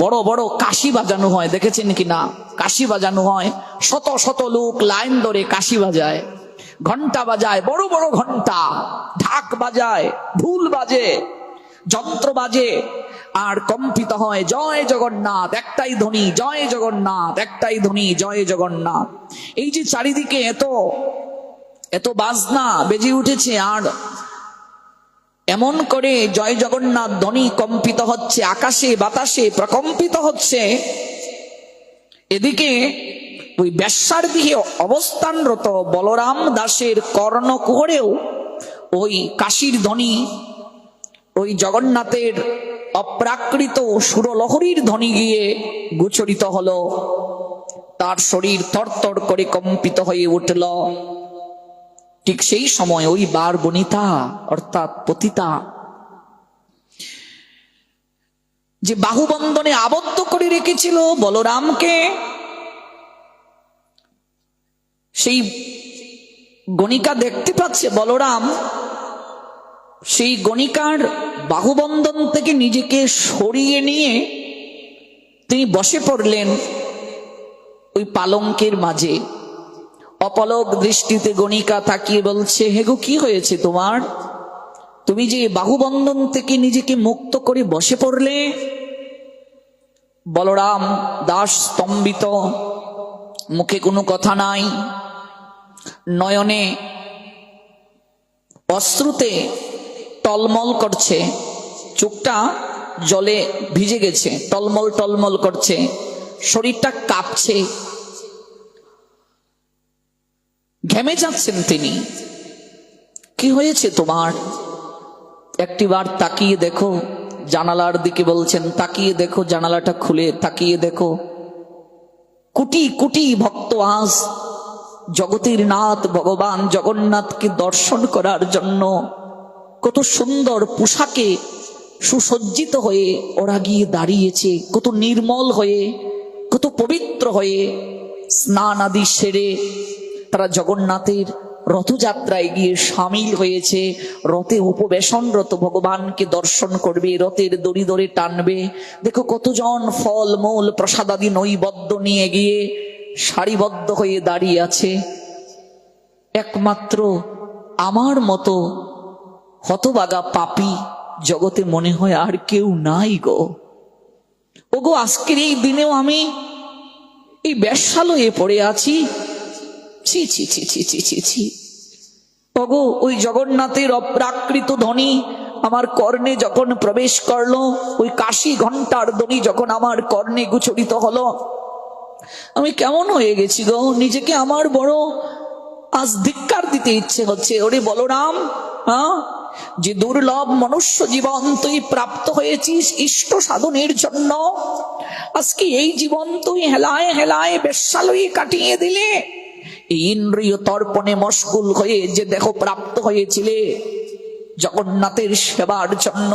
বড় বড় কাশি বাজানো হয়, দেখেছেন কিনা? কাশি বাজানো হয়, শত শত লোক লাইন ধরে কাশি বাজায়, ঘন্টা বাজায়, বড় বড় ঘন্টা, ঢাক বাজায়, ঢুল বাজে, যন্ত্র বাজে, আর কম্পিত হয় জয় জগন্নাথ, একটাই ধ্বনি জয় জগন্নাথ, একটাই ধ্বনি জয় জগন্নাথ। এই যে চারিদিকে এত বাজনা বেজে উঠেছে, আর এমন করে জয় জগন্নাথ ধ্বনি কম্পিত হচ্ছে, আকাশে বাতাসে প্রকম্পিত হচ্ছে। এদিকে ওই বেশ্যার দিকে অবস্থানরত বলরাম দাসের কর্ণকুহরেও ওই কাশির ধ্বনি, ওই জগন্নাথের অপ্রাকৃত সুরলহরীর ধ্বনি গিয়ে গোচরিত হলো। তার শরীর থরথর করে কম্পিত হয়ে উঠল। ঠিক সেই সময় ওই বার বনিতা অর্থাৎ পতিতা, যে বাহুবন্ধনে আবদ্ধ করে রেখেছিল বলরামকে, সেই গণিকা দেখতে পাচ্ছে বলরাম সেই গণিকার বাহুবন্ধন থেকে নিজেকে সরিয়ে নিয়ে তিনি বসে পড়লেন ওই পালঙ্কের মাঝে। অপলক দৃষ্টিতে গণিকা তাকিয়ে বলছে, হে গো, কি হয়েছে তোমার? তুমি যে বাহুবন্ধন থেকে নিজেকে মুক্ত করে বসে পড়লে। বলরাম দাস স্তম্ভিত, মুখে কোনো কথা নাই, নয়নে অশ্রুতে টলমল করছে, চোখটা জলে ভিজে গেছে, টলমল টলমল করছে, শরীরটা কাঁপছে, ঘেমে যাচ্ছেন তিনি। কি হয়েছে তোমার? একটিবার তাকিয়ে দেখো জানালার দিকে, বলছেন তাকিয়ে দেখো, জানালাটা খুলে তাকিয়ে দেখো, কোটি কোটি ভক্ত আজ জগতের নাথ ভগবান জগন্নাথকে দর্শন করার জন্য কত সুন্দর পোশাকে সুসজ্জিত হয়ে ওরা গিয়ে দাঁড়িয়েছে, কত নির্মল হয়ে, কত পবিত্র হয়ে স্নান আদি সেরে তারা জগন্নাথের রথযাত্রায় গিয়ে সামিল হয়েছে। রথে উপবেশনরত ভগবানকে দর্শন করবে, রথের দড়ি ধরে টানবে। দেখো কতজন ফল মূল প্রসাদাদি নৈবেদ্য নিয়ে গিয়ে সারিবদ্ধ হয়ে দাঁড়িয়ে আছে। একমাত্র আমার মতো হতভাগা পাপী জগতে মনে হয় আর কেউ নাই গো। ওগো আজকের এই দিনেও আমি এই বেশ্যালয়ে পড়ে আছি। ছি ছি ছি ছি ছি ছি ছি। ওগো ওই জগন্নাথের অপ্রাকৃত ধ্বনি আমার কর্ণে যখন প্রবেশ করলো, ওই কাশি ঘন্টার ধ্বনি যখন আমার কর্ণে গোচরিত হলো, আমি কেমন হয়ে গেছি গো। নিজেকে আমার বড় আজ ধিক্কার দিতে ইচ্ছে হচ্ছে। ওরে বলরাম, যে দুর্লভ মনুষ্য জীবন তুই প্রাপ্ত হয়েছিস ইষ্ট সাধনের জন্য, আজকে এই জীবন তুই হেলায় হেলায় বেশ্যালয়ে কাটিয়ে দিলে। এই ইন্দ্রিয় তর্পণে মশগুল হয়ে যে দেহ প্রাপ্ত হয়েছিলে জগন্নাথের সেবার জন্য,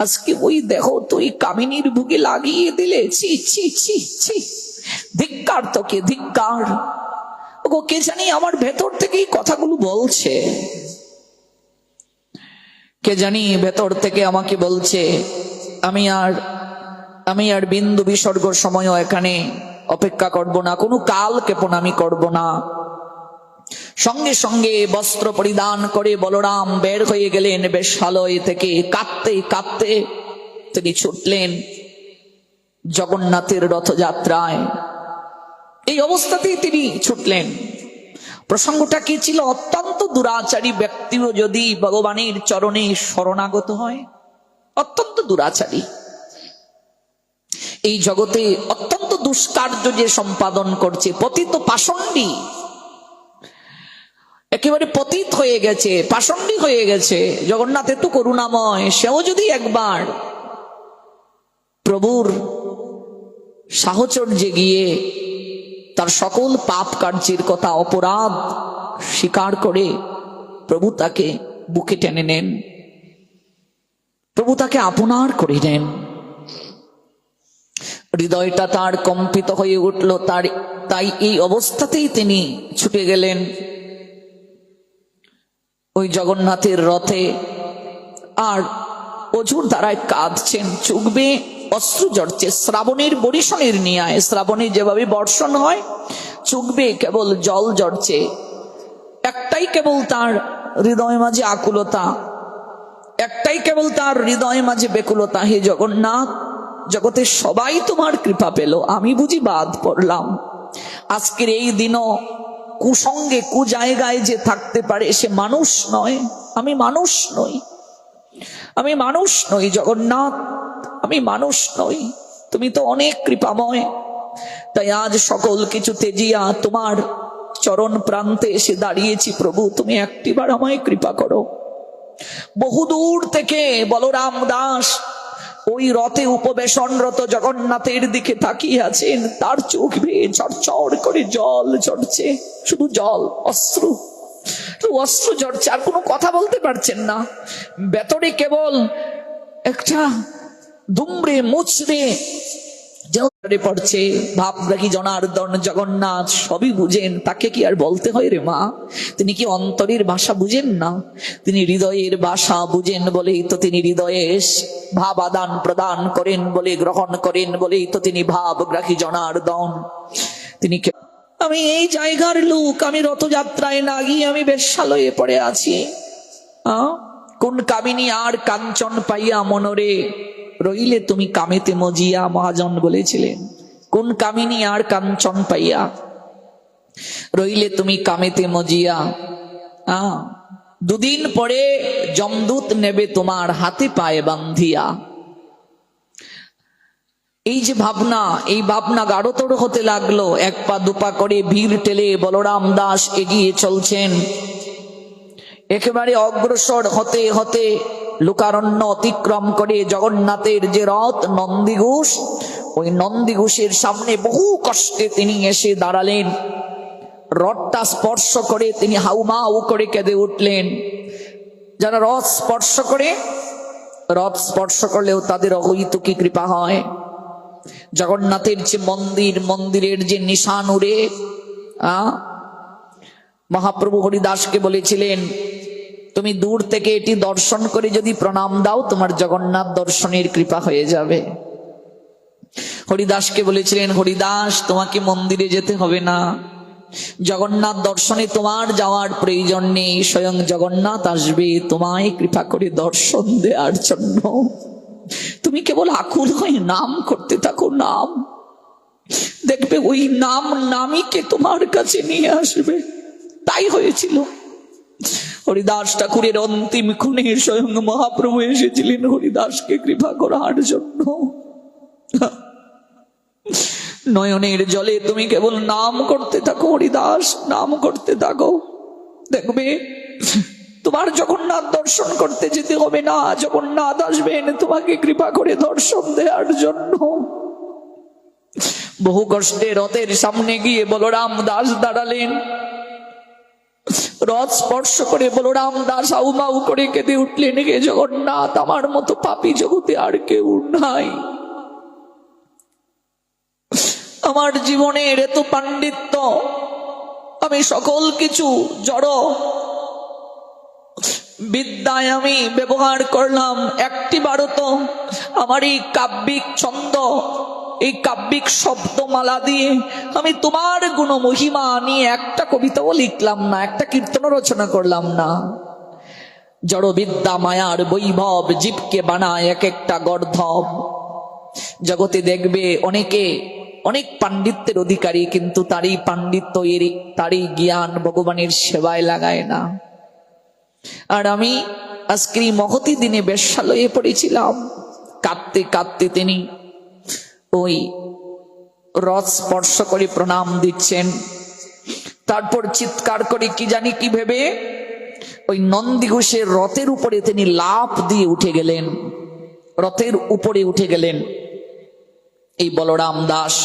আজকে ওই দেহ তুই কামিনীর বুকে লাগিয়ে দিলে। ছি ছি ছি ছি, ধিক্কার তোকে, ধিক্কার। ওগো কে জানি আমার ভেতর থেকে এই কথাগুলো বলছে, কে জানি ভেতর থেকে আমাকে বলছে আমি আর বিন্দু বিসর্গ সময়ও এখানে অপেক্ষা করব না, কোনো কাল ক্ষেপণ আমি করব না। সঙ্গে সঙ্গে বস্ত্র পরিধান করে বলরাম বের হয়ে গেলেন বেশ্যালয় থেকে। কাঁদতে কাঁদতে তিনি ছুটলেন জগন্নাথের রথযাত্রায়। এই অবস্থাতেই তিনি ছুটলেন। প্রসঙ্গটা কি ছিল? অত্যন্ত দুরাচারী ব্যক্তিও যদি ভগবানের চরণে শরণাগত হয়, অত্যন্ত দুরাচারী, এই জগতে অত্যন্ত দুষ্কার্য যে সম্পাদন করছে, পতিত পাষণ্ডী, একেবারে পতিত হয়ে গেছে, পাষণ্ডী হয়ে গেছে। জগন্নাথ এত করুণাময়, সেও যদি একবার প্রভুর সাহচর্যে গিয়ে তার সকল পাপ কার্যের কথা, অপরাধ স্বীকার করে প্রভু তাকে বুকে টেনে নেন, প্রভু তাকে আপনার করে নেন। হৃদয়টা তার কম্পিত হয়ে উঠল। তাই এই অবস্থাতেই তিনি ছুটে গেলেন ওই জগন্নাথের রথে। আর অঝোর দ্বারায় কাঁদছেন, চোখ বেয়ে অশ্রু ঝরছে। শ্রাবণের বরিশনের নিয়ায়, শ্রাবণে যেভাবে বর্ষণ হয়, চোখ বেয়ে কেবল জল ঝরছে। একটাই কেবল তার হৃদয় মাঝে আকুলতা, একটাই কেবল তার হৃদয় মাঝে বেকুলতা। হে জগন্নাথ, জগতের সবাই তোমার কৃপা পেল, আমি বুঝি বাদ পড়লাম। আজকের এই দিনও কুসঙ্গে কু জায়গায় যে থাকতে পারে সে মানুষ নয়। আমি মানুষ নই, আমি মানুষ নই জগন্নাথ, আমি মানুষ নই। তুমি তো অনেক কৃপাময়। তাই আজ সকল কিছু তেজিয়া তোমার চরণ প্রান্তে এসে দাঁড়িয়েছি। প্রভু, তুমি একটিবার আমায় কৃপা করো। বহুদূর থেকে বলরাম দাস ওই রথে উপবেশনরত জগন্নাথের দিকে তাকিয়ে আছেন। তার চোখ বেয়ে ঝরঝর করে জল ঝরছে, শুধু জল, অশ্রু, অশ্রু ঝরছে। আর কোনো কথা বলতে পারছেন না। ভেতরে কেবল একটা দুমড়ে মুচড়ে পড়ছে ভাবরাগী জনার্দন জগন্নাথ সবই বুঝেন, তাকে কি আর বলতে হয় রে মা? তিনি কি অন্তরের ভাষা বুঝেন না? তিনি হৃদয়ের ভাষা বুঝেন বলেই তো তিনি হৃদয়ে ভাব আদান প্রদান করেন, বলে গ্রহণ করেন বলেই তো তিনি ভাবগ্রাহী জনার্দন। তিনি আমি এই জায়গার লোক, আমি রথযাত্রায় না গিয়ে আমি বেশ্যালয়ে পড়ে আছি। কোন কামিনী আর কাঞ্চন পাইয়া মনরে রইলে তুমি কামেতে মজিয়া, মহাজন বলেছিলেন। কোন কামিনী আর কাঞ্চন পাইয়া রইলে তুমি কামেতে মজিয়া। দুদিন পরে যমদূত নেবে তোমার হাতে পায়ে বান্ধিয়া। এই যে ভাবনা, এই ভাবনা গাঢ়তর হতে লাগলো। এক পা দুপা করে ভিড় টেলে বলরাম দাস এগিয়ে চলছেন। একেবারে অগ্রসর হতে হতে লোকারণ্য অতিক্রম করে জগন্নাথের যে রথ নন্দীঘোষ, ওই নন্দী ঘোষের সামনে বহু কষ্টে তিনি এসে দাঁড়ালেন। রথটা স্পর্শ করে তিনি হাউমাউ করে কেঁদে উঠলেন। যারা রথ স্পর্শ করলেও তাদের অহৈতুকী কৃপা হয়। জগন্নাথের যে মন্দিরের যে নিশান উড়ে, মহাপ্রভু হরিদাসকে বলেছিলেন, তুমি দূর থেকে এটি দর্শন করে যদি প্রণাম দাও, তোমার জগন্নাথ দর্শনের কৃপা হয়ে যাবে। হরিদাসকে বলেছিলেন, হরিদাস, তোমাকে মন্দিরে যেতে হবে না, জগন্নাথ দর্শনে তোমার যাওয়ার প্রয়োজন নেই, স্বয়ং জগন্নাথ আসবে তোমায় কৃপা করে দর্শন দেওয়ার জন্য। তুমি কেবল আকুল হয়ে নাম করতে থাকো, নাম, দেখবে ওই নামইকে তোমার কাছে নিয়ে আসবে। তাই হয়েছিল। হরিদাস ঠাকুরের অন্তিম ক্ষণে স্বয়ং মহাপ্রভু এসেছিলেন হরিদাসকে কৃপা করার জন্য। নয়নের জলে তুমি কেবল নাম করতে থাকো, হরিদাস, নাম করতে থাকো, দেখবে তোমার জগন্নাথ দর্শন করতে যেতে হবে না, জগন্নাথ আসবেন তোমাকে কৃপা করে দর্শন দেওয়ার জন্য। বহু কষ্টে রথের সামনে গিয়ে বলরাম দাস দাঁড়ালেন। রথ স্পর্শ করে বলরাম দাস হাউমাউ করে কেঁদে উঠলেন, হে জগন্নাথ, আমার মতো পাপী জগতে আর কেউ নাই। আমার জীবনের এত পাণ্ডিত্য, আমি সকল কিছু জড় বিদ্যায় আমি ব্যবহার করলাম, একটি বারো তো আমার এই কাব্যিক ছন্দ, এই কাব্যিক শব্দমালা দিয়ে আমি তোমার গুণ মহিমা নিয়ে একটা কবিতাও লিখলাম না, একটা কীর্তন রচনা করলাম না। জড় বিদ্যা মায়ার বৈভব জীবকে বানায় এক একটা গর্ধব। জগতে দেখবে অনেকে অনেক পাণ্ডিত্যের অধিকারী, কিন্তু তারই পাণ্ডিত্য, তারই জ্ঞান ভগবানের সেবায় লাগায় না। আর আমি আজকের এই মহতি দিনে বেশ্যালয়ে পড়েছিলাম। কাঁদতে কাঁদতে তিনি ওই রথ স্পর্শ করে প্রণাম দিচ্ছেন। তারপর চিৎকার করে কি জানি কি ভেবে ওই নন্দী ঘোষের রথের উপরে তিনি লাফ দিয়ে উঠে গেলেন, রথের উপরে উঠে গেলেন। এই বলরাম দাস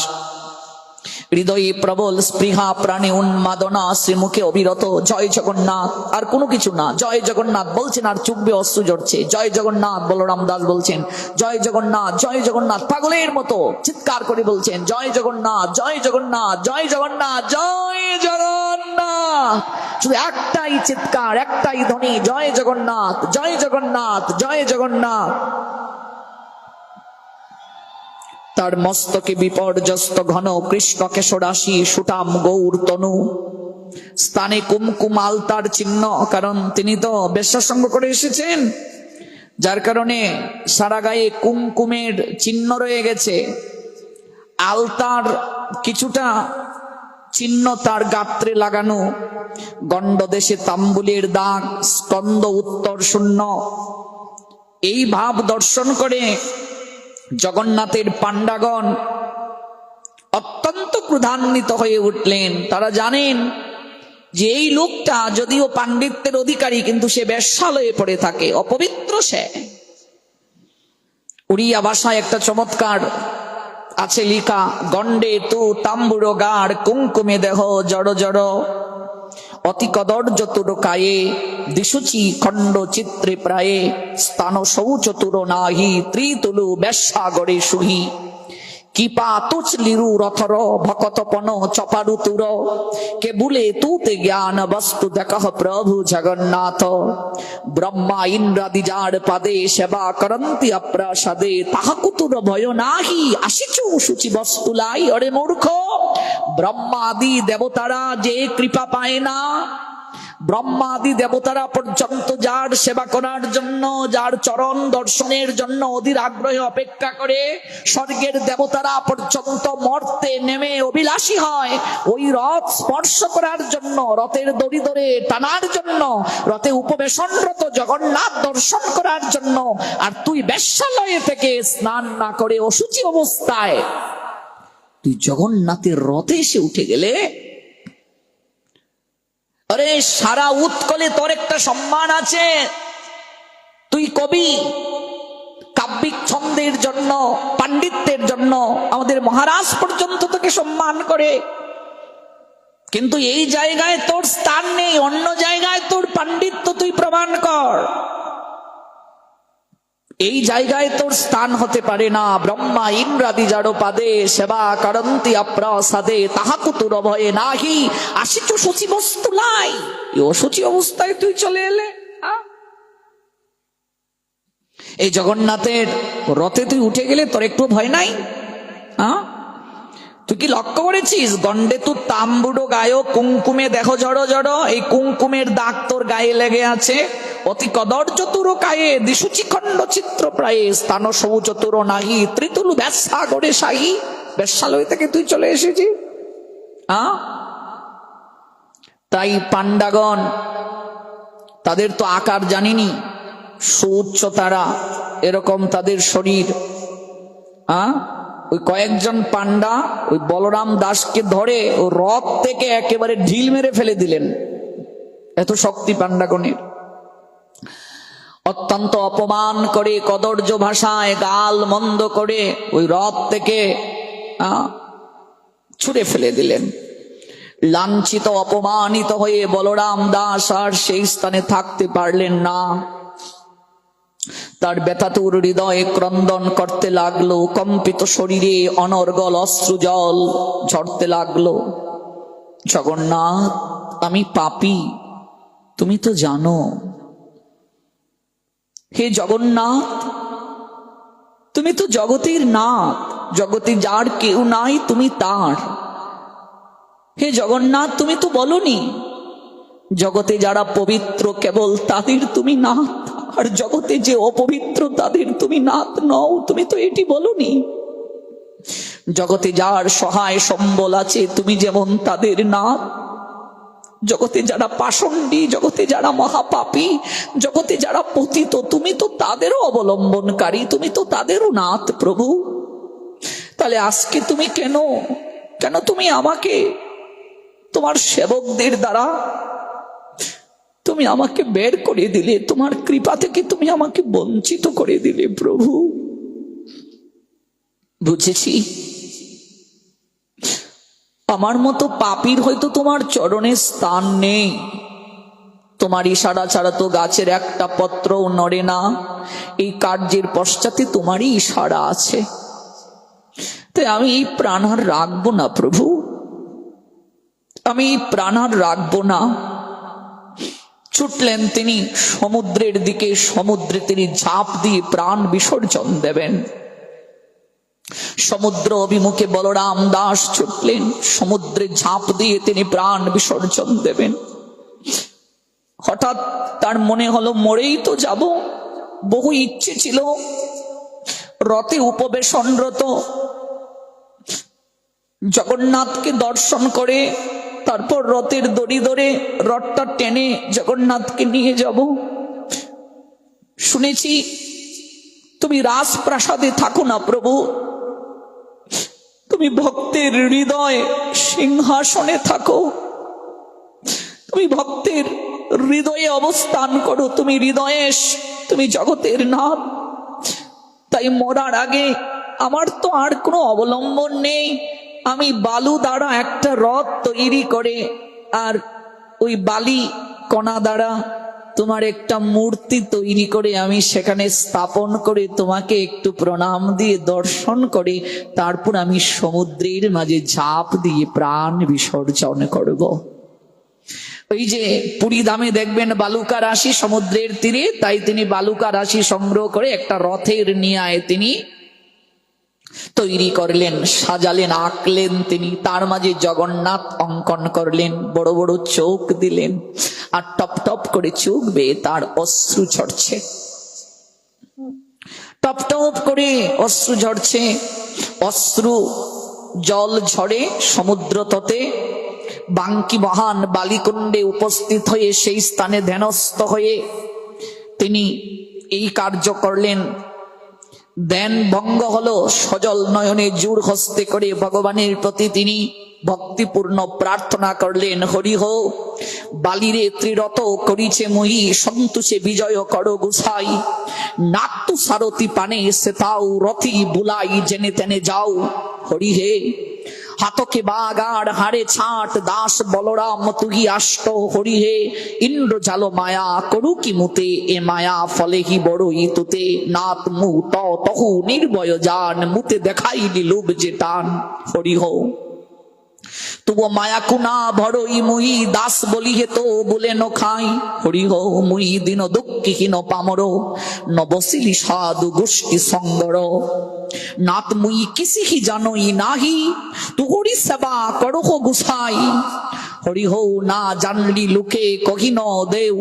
হৃদয়ে প্রবল স্পৃহা, প্রাণে উন্মাদনা, শ্রীমুখে অবিরত জয় জগন্নাথ, আর কোনো কিছু না, জয় জগন্নাথ বলছেন, আর চুকবে অশ্রু ঝরছে। জয় জগন্নাথ, বলরাম দাস বলছেন, জয় জগন্নাথ, জয় জগন্নাথ, পাগলের মতো চিৎকার করে বলছেন, জয় জগন্নাথ, জয় জগন্নাথ, জয় জগন্নাথ, জয় জগন্নাথ। শুধু একটাই চিৎকার, একটাই ধ্বনি, জয় জগন্নাথ, জয় জগন্নাথ, জয় জগন্নাথ। তার মস্তকে বিপর্যস্ত ঘন কৃষ্ণ কেশরাশি সুটাম গৌর তনু, স্থানে কুমকুম আলতার চিহ্ন, কারণ তিনি তো বেশ্যাসঙ্গ করে এসেছেন, যার কারণে সারা গায়ে কুমকুমের চিহ্ন রয়ে গেছে। আলতার কিছুটা চিহ্ন তার গাত্রে লাগানো, গণ্ডদেশে তাম্বুলের দাগ, স্কন্দ উত্তর শূন্য। এই ভাব দর্শন করে জগন্নাথের পাণ্ডাগণ অত্যন্ত ক্রোধান্বিত হয়ে উঠলেন। তারা জানেন যে এই লোকটা যদিও পাণ্ডিত্যের অধিকারী, কিন্তু সে বেশ্যালয়ে পড়ে থাকে, অপবিত্র সে। উড়িয়া ভাষায় একটা চমৎকার আছে লেখা, গণ্ডে তু তাম্বুরো গাঢ়, কুঙ্কুমে দেহ জড় জড়, অতি কদর্য তুর কায়ে, দিশুচি খণ্ড চিত্রে প্রায়ে, স্থান শৌচতুর নাহি, ত্রিতুলু বেশ্যাগড়ে সুহি, কিপা তুচলিরু রথর ভকতপন চপারু তুর, কেবুলে তুতে জ্ঞান বস্তু দেখহ প্রভু জগন্নাথ, ব্রহ্মা ইন্দ্রাদি যার পাদে সেবা করন্তি অপ্রাসাদে, তাহাকুতুর ভয় নাহি, আসিছু সূচি বস্তুলাই। অরে মূর্খ, ব্রহ্মাদি দেবতারা যে কৃপা পায় না, ব্রহ্মাদি দেবতারা পর্যন্ত যার সেবা করার জন্য, যার চরণ দর্শনের জন্য অধীর আগ্রহে অপেক্ষা করে, স্বর্গের দেবতারা পর্যন্ত মর্তে নেমে অভিলাষী হয় ওই রথ স্পর্শ করার জন্য, রথের দড়ি ধরে টানার জন্য, রথে উপবেশনরত জগন্নাথ দর্শন করার জন্য। আর তুই বেশ্যালয়ে থেকে স্নান না করে অশুচি অবস্থায় তুই জগন্নাথের রথে এসে উঠে গেলে, আরে সারা উৎকলে তোর একটা সম্মান আছে। তুই কবি, কাব্যিক ছন্দে সাধের জন্য, পাণ্ডিত্যের জন্য আমাদের মহারাজ পর্যন্ত তোকে সম্মান করে, কিন্তু এই জায়গায় তোর স্থান নেই, অন্য জায়গায় তোর পাণ্ডিত্য তুই প্রমাণ কর, এই জায়গায় তোর স্থান হতে পারে না। ব্রহ্মা ইন্দ্রাদি জড় পাদে সেবা করন্তি অপ্রসাদে তাহাকু তুর ভয়ে নাহি আসিচ সূচি বস্তু নাই। এই অসুচি অবস্থায় তুই চলে এলে। এই জগন্নাথের রথে তুই উঠে গেলে তোর একটু ভয় নাই? তুই কি লক্ষ্য করেছিস গন্ডে তোর তাম্বুডো গায়ে কুঙ্কুমে দেখো জড়ো জড়ো, এই কুঙ্কুমের দাগ তোর গায়ে লেগে আছে। অতি কদর্য তুর কায়ে দিশুচি খণ্ড চিত্র প্রায়ে স্থান সবু চতুর নাহি ত্রিতুলু ব্যাসাগরে সাহি। বেশ্যালয় থেকে তুই চলে এসেছিস। তাই পান্ডাগণ তাদের তো আকার জানিনি, সুউচ্চ তারা, এরকম তাদের শরীর। ওই কয়েকজন পান্ডা ওই বলরাম দাসকে ধরে ও রথ থেকে একেবারে ঢিল মেরে ফেলে দিলেন, এত শক্তি পান্ডাগণের। অত্যন্ত অপমান করে কদর্য ভাষায় গাল মন্দ করে ওই রথ থেকে ছুঁড়ে ফেলে দিলেন। লাঞ্ছিত অপমানিত হয়ে বলরাম দাস আর সেই স্থানে থাকতে পারলেন না। তার ব্যথাতুর হৃদয়ে ক্রন্দন করতে লাগলো, কম্পিত শরীরে অনর্গল অশ্রু জল ঝরতে লাগলো। জগন্নাথ, আমি পাপী, তুমি তো জানো। হে জগন্নাথ, তুমি তো জগতের নাথ, জগতে যার কেউ নাই তুমি তার। হে জগন্নাথ, তুমি তো বলনি জগতে যারা পবিত্র কেবল তাদের তুমি নাথ, আর জগতে যে অপবিত্র তাদের তুমি নাথ নও। তুমি তো এটি বলনি। জগতে যার সহায় সম্বল আছে তুমি যেমন তাদের নাথ, জগতে যারা পাষণ্ডী, জগতে যারা মহাপাপী, জগতে যারা পতিত তুমি তো তাদেরও অবলম্বনকারী, তুমি তো তাদেরও নাথ প্রভু। তাহলে আজকে তুমি কেন তুমি আমাকে তোমার সেবকদের দ্বারা তুমি আমাকে বের করে দিলে, তোমার কৃপা থেকে তুমি আমাকে বঞ্চিত করে দিলে প্রভু। বুঝেছি আমার মতো পাপীর হয়তো তোমার চরণে স্থান নেই, তোমার ইশারা ছাড়া তো গাছের একটা পত্রও নড়ে না, এই কার্যের পশ্চাতে তোমারই ইশারা আছে। তাই আমি এই প্রাণ আর রাখবো না প্রভু, আমি এই প্রাণ আর রাখবো না। ছুটলেন তিনি সমুদ্রের দিকে, সমুদ্রে তিনি ঝাঁপ দিয়ে প্রাণ বিসর্জন দেবেন। সমুদ্র অভিমুখে বলরাম দাস ছুটলেন, সমুদ্রে ঝাঁপ দিয়ে তিনি প্রাণ বিসর্জন দেবেন। হঠাৎ তার মনে হলো মরেই তো যাব। বহু ইচ্ছে ছিল রথে উপবেশনরত জগন্নাথকে দর্শন করে তারপর রথের দড়ি ধরে রথটা টেনে জগন্নাথকে নিয়ে যাব। শুনেছি তুমি রাজপ্রাসাদে থাকো না প্রভু, তুমি ভক্তের হৃদয় সিংহাসনে থাকো, তুমি ভক্তের হৃদয়ে অবস্থান করো, তুমি হৃদয়েশ, তুমি জগতের নাথ। তাই মরার আগে আমার তো আর কোনো অবলম্বন নেই, আমি বালু দ্বারা একটা রথ তৈরি করে আর ওই বালি কণা দ্বারা তোমার একটা মূর্তি তৈরি করে আমি সেখানে স্থাপন করে তোমাকে একটু প্রণাম দিয়ে দর্শন করে তারপর আমি সমুদ্রের মাঝে ঝাঁপ দিয়ে প্রাণ বিসর্জন করব। ওই যে পুরী ধামে দেখবেন বালুকা রাশি সমুদ্রের তীরে, তাই তিনি বালুকা রাশি সংগ্রহ করে একটা রথের নিয়ে তিনি তৈরি করলেন, সাজালেন, আঁকলেন তিনি। তার মাঝে জগন্নাথ অঙ্কন করলেন, বড় বড় চোখ দিলেন, আর টপ টপ করে চোখ বেয়ে তার অশ্রু ঝরছে, টপ টপ করে অশ্রু ঝরছে। অশ্রু জল ঝরে সমুদ্র তটে, বাঙ্কি মহান বালিকুণ্ডে উপস্থিত হয়ে সেই স্থানে ধ্যানস্থ হয়ে তিনি এই কার্য করলেন। ধ্যান ভঙ্গ হলো, সজল নয়নে জোর হস্তে করে ভগবানের প্রতি তিনি ভক্তিপূর্ণ প্রার্থনা করলেন, হরি হো বালিরে ত্রিরত করিছে মহি, সন্তোষে বিজয় করো গুসাই, নাট্টু সারথি পানে সে তাও রথি বুলাই, জেনে তেনে যাও হরি হে। হাতকে বাগার হারে ছাট দাস বলরাম তুহি আষ্ট, হরি হে ইন্দ্র জাল মায়া করু কি মুতে, এ মায়া ফলে হি বড়ই তুতে, নাত মু তহু নির্ভয় জান, মুতে দেখাইলি লোভ যে টান, হরি হো। তবু মায়া কুনা ভরই মুই, দাস বলি হে তো বলে ন খাই, হরি হো মুই দিন দুঃখীহীন পামর, নবসিলি সাধু গোষ্ঠী সঙ্গর, নাত মুই কিসিহি জানই নাহি, তুহরি সেবা করহ গুসাই, হরি হো না জানলি লোকে কহিন দেউ,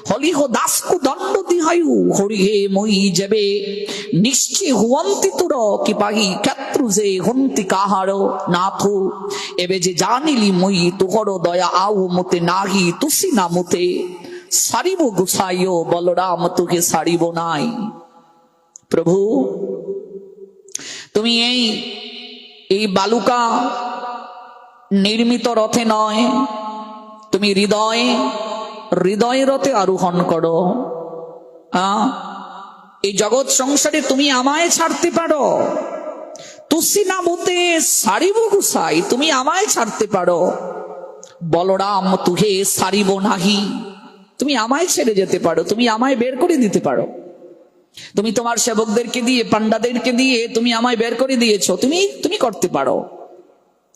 হরি হো দাসকু দণ্ড দিহায়ু, হরি হে মই যেবে নিশ্চয় হুয়ন্তি তুর কি পাহি, ক্ষেত্রু যে হন্তি কাহার, নাথু এবে যে জানিলি মই তুহর দয়া আউ মতে নাহি, তুসি না মতে সারিব গুসাইও, বলরাম তুকে সারিব নাই। প্রভু তুমি এই বালুকা নির্মিত রথে নয়, তুমি হৃদয় রথে আরোহণ করো। এই জগৎ সংসারে তুমি আমায় ছাড়তে পারো, তুসি না মতে সারিব গুসাই, তুমি আমায় ছাড়তে পারো, বলরাম তুহে সারিব নাহি, তুমি আমায় ছেড়ে যেতে পারো, তুমি আমায় বের করে দিতে পারো, তুমি তোমার সেবকদেরকে দিয়ে পান্ডাদেরকে দিয়ে তুমি আমায় বের করে দিয়েছো, তুমি করতে পারো,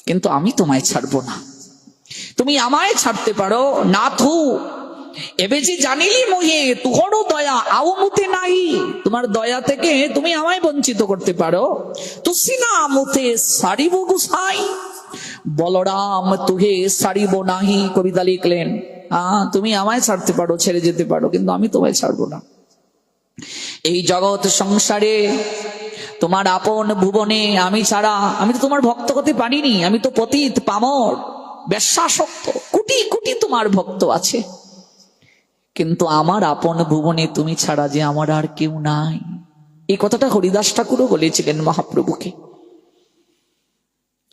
কিন্তু আমি তোমায় ছাড়বো না, তুমি আমায় ছাড়তে পারো। নাথু এবে যে জানিলি মোহে তুহর দয়া আও মুতে নাই, তোমার দয়া থেকে তুমি আমায় বঞ্চিত করতে পারো, তুসি না মুতে সারিব গুসাই, বলরাম তুহে সারিব নাহি। কবিতা লিখলেন, তুমি আমায় ছাড়তে পারো, ছেড়ে যেতে পারো, কিন্তু আমি তোমায় ছাড়বো না। এই জগৎ সংসারে তোমার আপন ভুবনে আমি ছাড়া, আমি তো তোমার ভক্ত হতে পারিনি, আমি তো পতিত পামর বেশ্যাসক্ত, কোটি কোটি তোমার ভক্ত আছে, কিন্তু আমার আপন ভুবনে তুমি ছাড়া যে আমার আর কেউ নাই। এই কথাটা হরিদাস ঠাকুরও বলেছিলেন মহাপ্রভুকে।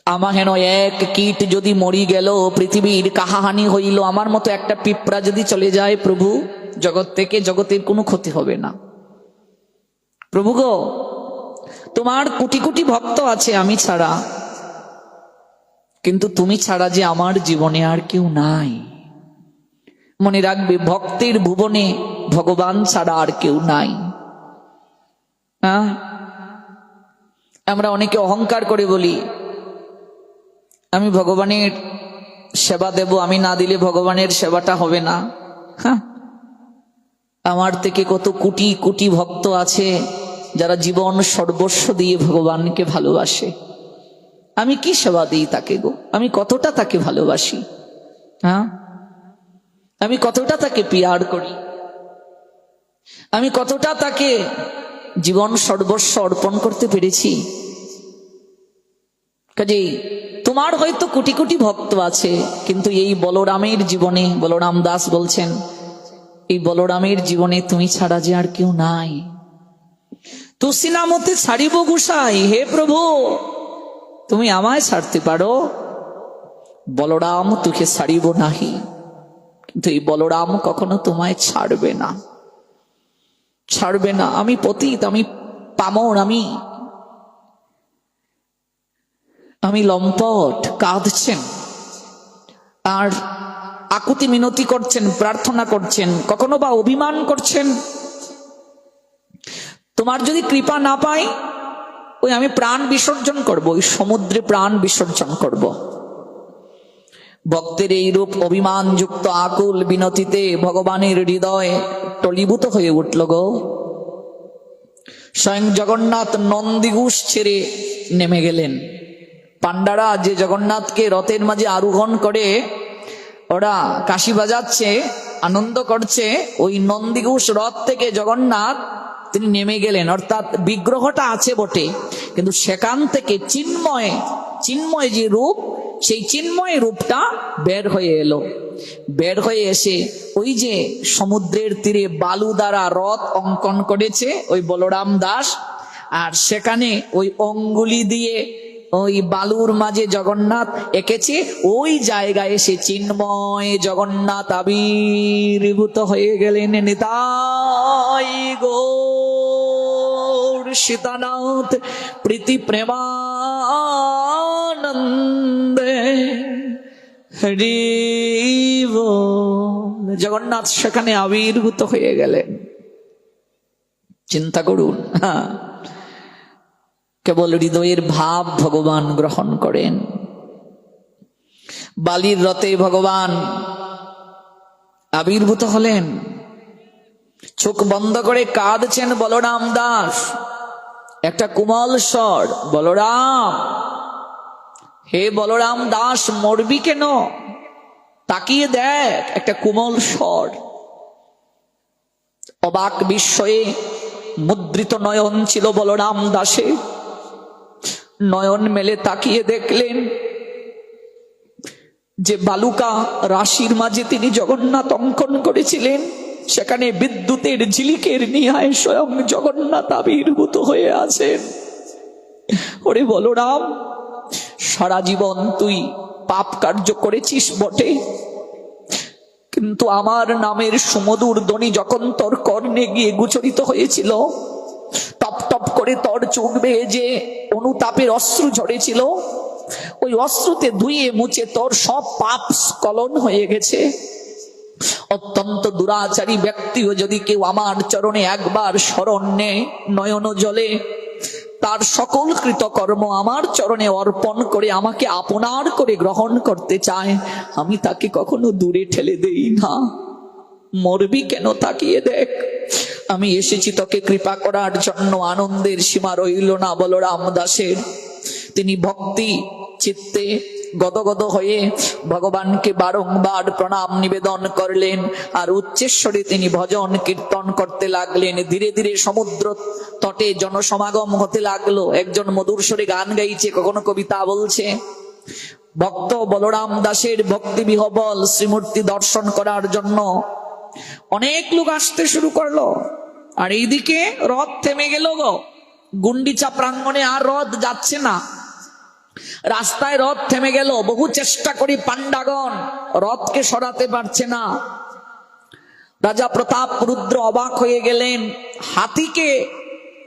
আমা হেন এক কীট যদি মরি গেল, পৃথিবীর কাহাহানি হইল, আমার মতো একটা পিঁপড়া যদি চলে যায় প্রভু জগৎ থেকে, জগতের কোনো ক্ষতি হবে না। প্রভু গো, তোমার কোটি কোটি ভক্ত আছে আমি ছাড়া, কিন্তু তুমি ছাড়া যে আমার জীবনে আর কেউ নাই। মনে রাখবে, ভক্তের ভুবনে ভগবান ছাড়া আর কেউ নাই। আমরা অনেকে অহংকার করে বলি আমি ভগবানের সেবা দেব, আমি না দিলে ভগবানের সেবাটা হবে না। আমার থেকে কত কোটি কোটি ভক্ত আছে যারা জীবন সর্বস্ব দিয়ে ভগবানকে ভালোবাসে, আমি কি সেবা দিই তাকে গো, আমি কতটা তাকে ভালোবাসি, আমি কতটা তাকে পিয়ার করি, আমি কতটা তাকে জীবন সর্বস্ব অর্পণ করতে পেরেছি। কাজেই তোমার হয়তো কোটি কোটি ভক্ত আছে, কিন্তু এই বলরামের জীবনে, বলরাম দাস বলছেন, এই বলরামের জীবনে তুমি ছাড়া যে আর কেউ নাই। তুসি না মতে ছাড়িব গুসাই, হে প্রভু তুমি আমায় ছাড়তে পারো, বলরাম তুকে ছাড়িব নাহি, কিন্তু এই বলরাম কখনো তোমায় ছাড়বে না, ছাড়বে না। আমি পতিত, আমি পামর, আমি লম্পট। কাঁদছেন আর আকুতি মিনতি করছেন, প্রার্থনা করছেন, কখনো বা অভিমান করছেন, তোমার যদি কৃপা না পাই, ওই আমি প্রাণ বিসর্জন করব, ওই সমুদ্রে প্রাণ বিসর্জন করব। ভক্তের এই রূপ অভিমান যুক্ত আকুল বিনতিতে ভগবানের হৃদয় টলিভূত হয়ে উঠল গো। স্বয়ং জগন্নাথ নন্দীঘোষ ছেড়ে নেমে গেলেন। পান্ডারা যে জগন্নাথকে রথের মাঝে আরোহণ করে ওরা কাশি বাজাচ্ছে, আনন্দ করছে, ওই নন্দীঘোষ রথ থেকে জগন্নাথ তিনি নেমে গেলেন। অর্থাৎ বিগ্রহটা আছে বটে, কিন্তু সেখান থেকে চিন্ময় যে রূপ, সেই চিন্ময় রূপটা বের হয়ে এলো। বের হয়ে এসে ওই যে সমুদ্রের তীরে বালু দ্বারা রথ অঙ্কন করেছে ওই বলরাম দাস, আর সেখানে ওই অঙ্গুলি দিয়ে ওই বালুর মাঝে জগন্নাথ এঁকেছে, ওই জায়গায় সে চিন্ময় জগন্নাথ আবির্ভূত হয়ে গেলেন। নিতাই গৌর সীতানাথ প্রীতি প্রেমানন্দে হরি বল। জগন্নাথ সেখানে আবির্ভূত হয়ে গেলেন। চিন্তা করুন, কেবল হৃদয়ের ভাব ভগবান গ্রহণ করেন। বালির রথে ভগবান আবির্ভূত হলেন, চোখ বন্ধ করে কাঁদছেন বলরাম দাস। একটা কোমল স্বর, বলরাম, হে বলরাম দাস, মরবি কেন? তাকিয়ে দেখ, একটা কোমল স্বর। অবাক বিস্ময়ে মুদ্রিত নয়ন ছিল বলরাম দাসে। নয়ন মেলে তাকিয়ে দেখলেন যে বালুকা রাশির মাঝে তিনি জগন্নাথ অঙ্কন করেছিলেন, সেখানে বিদ্যুতের ঝিলিকের নিহায় স্বয়ং জগন্নাথ আবির্ভূত হয়ে আছেন। ওরে বলরাম, সারা জীবন তুই পাপ কার্য করেছিস বটে, কিন্তু আমার নামের সুমধুর ধ্বনি যখন তোর কর্ণে গিয়ে গোচরিত হয়েছিল, টপ টপ করে তোর চোখ বেয়ে যে অনুতাপের অশ্রু ঝরেছিল, ওই অশ্রুতে ধুয়ে মুছে তোর সব পাপ স্খলন হয়ে গেছে। অত্যন্ত দুরাচারী ব্যক্তিও যদি কেউ আমার চরণে একবার শরণ নেয়, নয়ন জলে তার সকল কৃতকর্ম আমার চরণে অর্পণ করে আমাকে আপনার করে গ্রহণ করতে চায়, আমি তাকে কখনো দূরে ঠেলে দেই না। মরবি কেন? তাকিয়ে দেখ, আমি এসেছি তোকে কৃপা করার জন্য। আনন্দের সীমা রইল না বলরাম দাসের। তিনি ভক্তি চিত্তে গদগদ হয়ে ভগবানকে বারংবার প্রণাম নিবেদন করলেন, আর উচ্চেশ্বরে তিনি ভজন কীর্তন করতে লাগলেন। ধীরে ধীরে সমুদ্র তটে জনসমাগম হতে লাগলো। একজন মধুর স্বরে গান গাইছে, কখনো কবিতা বলছে। ভক্ত বলরাম দাসের ভক্তি বিহবল শ্রীমূর্তি দর্শন করার জন্য অনেক লোক আসতে শুরু করলো। আর এইদিকে রথ থেমে গেল গো। গুন্ডিচা প্রাঙ্গণে আর রথ যাচ্ছে না, রাস্তায় রথ থেমে গেল। বহু চেষ্টা করি পান্ডাগণ রথকে সরাতে পারছে না। রাজা প্রতাপ রুদ্র অবাক হয়ে গেলেন। হাতিকে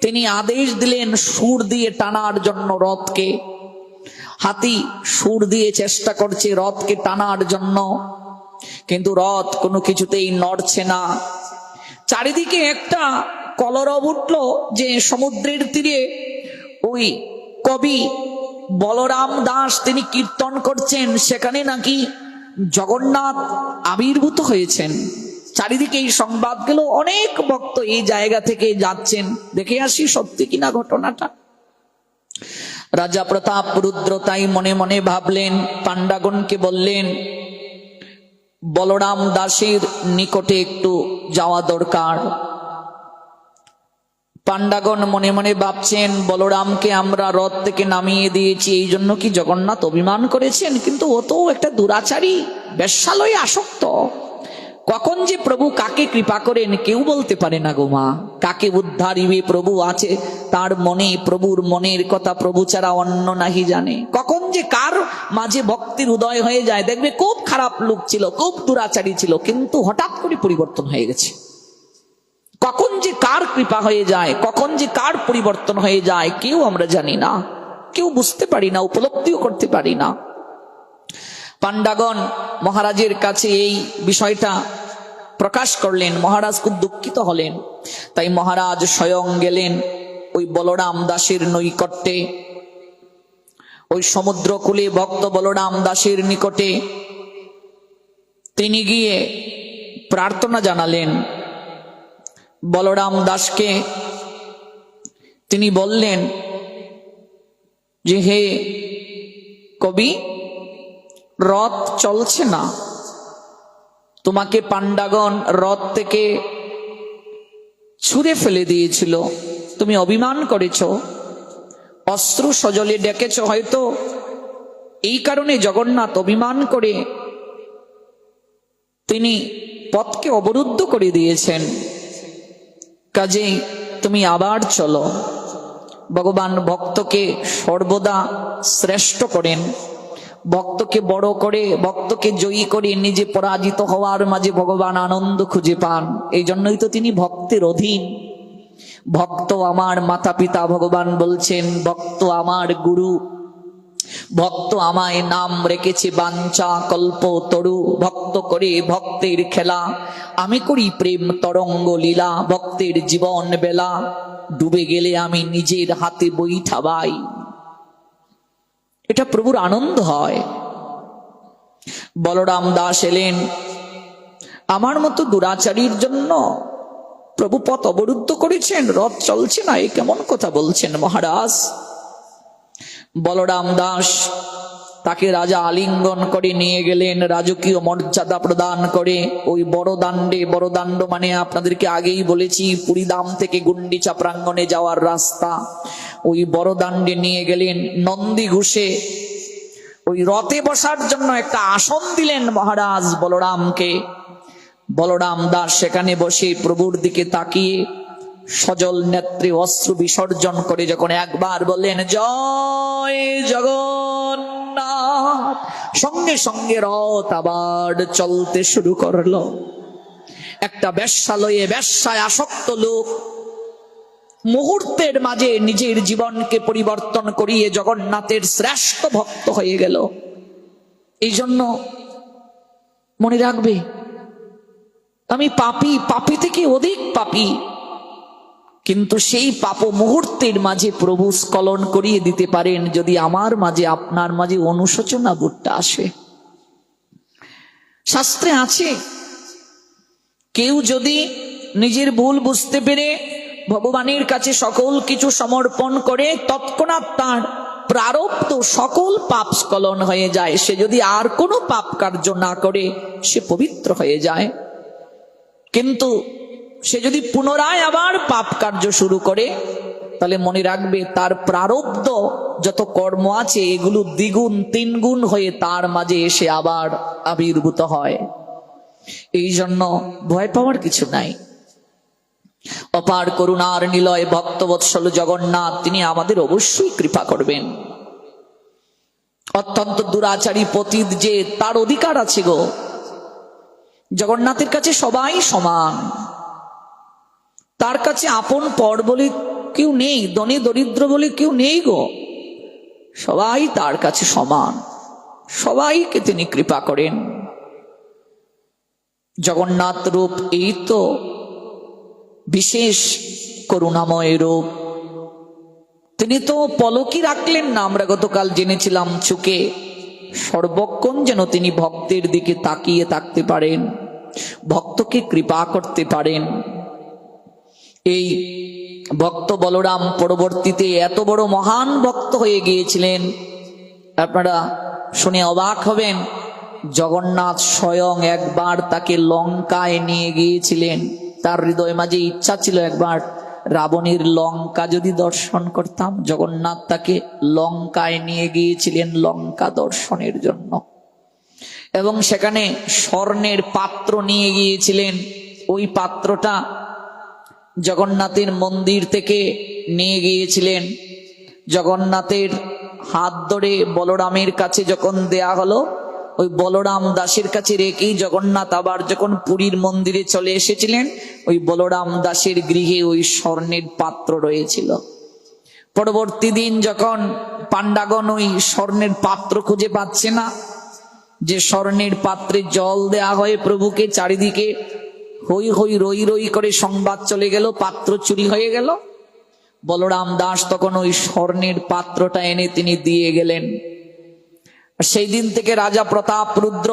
তিনি আদেশ দিলেন সুর দিয়ে টানার জন্য রথকে। হাতি সুর দিয়ে চেষ্টা করছে রথকে টানার জন্য, কিন্তু রথ কোনো কিছুতেই নড়ছে না। চারিদিকে একটা কলরব উঠল যে সমুদ্রের তীরে ওই কবি বলরাম দাস তিনি কীর্তন করছেন, সেখানে নাকি জগন্নাথ আবির্ভূত হয়েছেন। চারিদিকে এই সংবাদ গেল, অনেক ভক্ত এই জায়গা থেকে যাচ্ছেন, দেখে আসি সত্যি কিনা ঘটনাটা। রাজা প্রতাপ রুদ্র তাই মনে মনে ভাবলেন, পান্ডাগণকে বললেন বলরাম দাসের নিকটে একটু যাওয়া দরকার। পান্ডাগণ মনে মনে ভাবছেন, বলরামকে আমরা রথ থেকে নামিয়ে দিয়েছি, এই জন্য কি জগন্নাথ অভিমান করেছেন? কিন্তু ও তো একটা দুরাচারী, বেশ্যালয়ে আসক্ত। কখন যে প্রভু কাকে কৃপা করেন কেউ বলতে পারে না গো মা। কাকে উদ্ধারিবে প্রভু আছে তার মনে, প্রভুর মনের কথা প্রভু ছাড়া অন্য নাহি জানে। কখন যে কার মাঝে ভক্তির উদয় হয়ে যায়, দেখবে খুব খারাপ লোক ছিল, খুব দুরাচারী ছিল, কিন্তু হঠাৎ করে পরিবর্তন হয়ে গেছে। কখন যে কার কৃপা হয়ে যায়, কখন যে কার পরিবর্তন হয়ে যায় কেউ আমরা জানি না, কেউ বুঝতে পারি না, উপলব্ধিও করতে পারি না। পান্ডাগণ মহারাজের কাছে এই বিষয়টা প্রকাশ করলেন। মহারাজ খুব দুঃখিত হলেন। তাই মহারাজ স্বয়ং গেলেন ওই বলরাম দাসের নৈকট্যে, ওই সমুদ্র কূলে ভক্ত বলরাম দাসের নিকটে তিনি গিয়ে প্রার্থনা জানালেন। বলরাম দাসকে তিনি বললেন যে, হে কবি, রথ চলছে না, তোমাকে পান্ডাগণ রথ থেকে ছুঁড়ে ফেলে দিয়েছিল, তুমি অভিমান করেছ, অশ্রু সজলে ডেকেছ, হয়তো এই কারণে জগন্নাথ অভিমান করে তিনি পথকে অবরুদ্ধ করে দিয়েছেন। কাজেই তুমি আবার চলো। ভগবান ভক্তকে সর্বদা শ্রেষ্ঠ করেন, ভক্তকে বড় করে, ভক্তকে জয়ী করে নিজে পরাজিত হওয়ার মাঝে ভগবান আনন্দ খুঁজে পান। এই জন্যই তো তিনি ভক্তের অধীন। ভক্ত আমার মাতা পিতা, ভগবান বলছেন ভক্ত আমার গুরু, ভক্ত আমায় নাম রেখেছে বাঞ্ছা কল্প তরু, ভক্ত করে ভক্তের খেলা, আমি করি প্রেম তরঙ্গ লীলা, ভক্তের জীবন বেলা, ডুবে গেলে আমি নিজের হাতে বৈঠা বাই। এটা প্রভুর আনন্দ হয়। বলরাম দাস এলেন, আমার মতো দুরাচারীর জন্য প্রভু পথ অবরুদ্ধ করেছেন, রথ চলছে না, এ কেমন কথা বলছেন মহারাজ? বলরাম দাস তাকে রাজা আলিঙ্গন করে নিয়ে গেলেন, রাজকীয় মর্যাদা প্রদান করে ওই বড় দাণ্ডে, বড় দাণ্ড মানে আপনাদেরকে আগেই বলেছি পুরীধাম থেকে গুন্ডিচা প্রাঙ্গণে যাওয়ার রাস্তা, ওই বড় দাণ্ডে নিয়ে গেলেন। নন্দী ঘোষে ওই রথে বসার জন্য একটা আসন দিলেন মহারাজ বলরামকে। বলরাম দাস সেখানে বসে প্রভুর দিকে তাকিয়ে সজল নেত্রে অশ্রু বিসর্জন করে যখন একবার বললেন জয় জগন্নাথ, সঙ্গে সঙ্গে রথ আবার চলতে শুরু করলো। একটা বেশ্যালয়ে বেশ্যায় আসক্ত লোক মুহূর্তের মাঝে নিজের জীবনকে পরিবর্তন করিয়ে জগন্নাথের শ্রেষ্ঠ ভক্ত হয়ে গেল। এই জন্য মনে রাখবে, আমি পাপী, পাপী থেকে অধিক পাপী, কিন্তু সেই পাপ মুহূর্তের মাঝে প্রভু স্খলন করিয়ে দিতে পারেন যদি আমার মাঝে, আপনার মাঝে অনুশোচনা বোধটা আসে। শাস্ত্রে আছে, কেউ যদি নিজের ভুল বুঝতে পেরে ভগবানের কাছে সকল কিছু সমর্পণ করে, তৎক্ষণাৎ তার প্রারব্ধ সকল পাপ স্খলন হয়ে যায়। সে যদি আর কোনো পাপ কার্য না করে সে পবিত্র হয়ে যায়। কিন্তু সে যদি পুনরায় আবার পাপ কার্য শুরু করে, তাহলে মনে রাখবে তার প্রারব্ধ যত কর্ম আছে এগুলো দ্বিগুণ তিনগুণ হয়ে তার মাঝে এসে আবার আবির্ভূত হয়। এই জন্য ভয় পাওয়ার কিছু নাই। অপার করুণার নিলয় ভক্তবৎসল জগন্নাথ তিনি আমাদের অবশ্যই কৃপা করবেন। অত্যন্ত দুরাচারী পতিত যে, তার অধিকার আছে গো। জগন্নাথের কাছে সবাই সমান, তার কাছে আপন পর বলে কেউ নেই, ধনী দরিদ্র বলে কেউ নেই গো। সবাই তার কাছে সমান, সবাইকে তিনি কৃপা করেন। জগন্নাথ রূপ এই তো বিশেষ করুণাময় রূপ। তিনি তো পলকই রাখলেন না, আমরা গতকাল জেনেছিলাম চোখে, সর্বক্ষণ যেন তিনি ভক্তের দিকে তাকিয়ে থাকতে পারেন, ভক্তকে কৃপা করতে পারেন। এই ভক্ত বলরাম পরবর্তীতে এত বড় মহান ভক্ত হয়ে গিয়েছিলেন, আপনারা শুনে অবাক হবেন। জগন্নাথ স্বয়ং একবার তাকে লঙ্কায় নিয়ে গিয়েছিলেন। তার হৃদয় মাঝে ইচ্ছা ছিল একবার রাবণের লঙ্কা যদি দর্শন করতাম। জগন্নাথ তাকে লঙ্কায় নিয়ে গিয়েছিলেন লঙ্কা দর্শনের জন্য, এবং সেখানে স্বর্ণের পাত্র নিয়ে গিয়েছিলেন। ওই পাত্রটা জগন্নাথের মন্দির থেকে নিয়ে গিয়েছিলেন। জগন্নাথের হাত ধরে বলরামের কাছে যখন দেয়া হলো, ওই বলরাম দাসের কাছে রেখেই জগন্নাথ আবার যখন পুরীর মন্দিরে চলে এসেছিলেন, ওই বলরাম দাসের গৃহে ওই স্বর্ণের পাত্র রয়েছিল। পরবর্তী দিন যখন পাণ্ডাগণ ওই স্বর্ণের পাত্র খুঁজে পাচ্ছে না, যে স্বর্ণের পাত্রে জল দেয়া হয় প্রভুকে, চারিদিকে হই হই রই রই করে সংবাদ চলে গেল পাত্র চুরি হয়ে গেল। বলরাম দাস তখন ওই স্বর্ণের পাত্রটা এনে তিনি দিয়ে গেলেন। সেই দিন থেকে রাজা প্রতাপ রুদ্র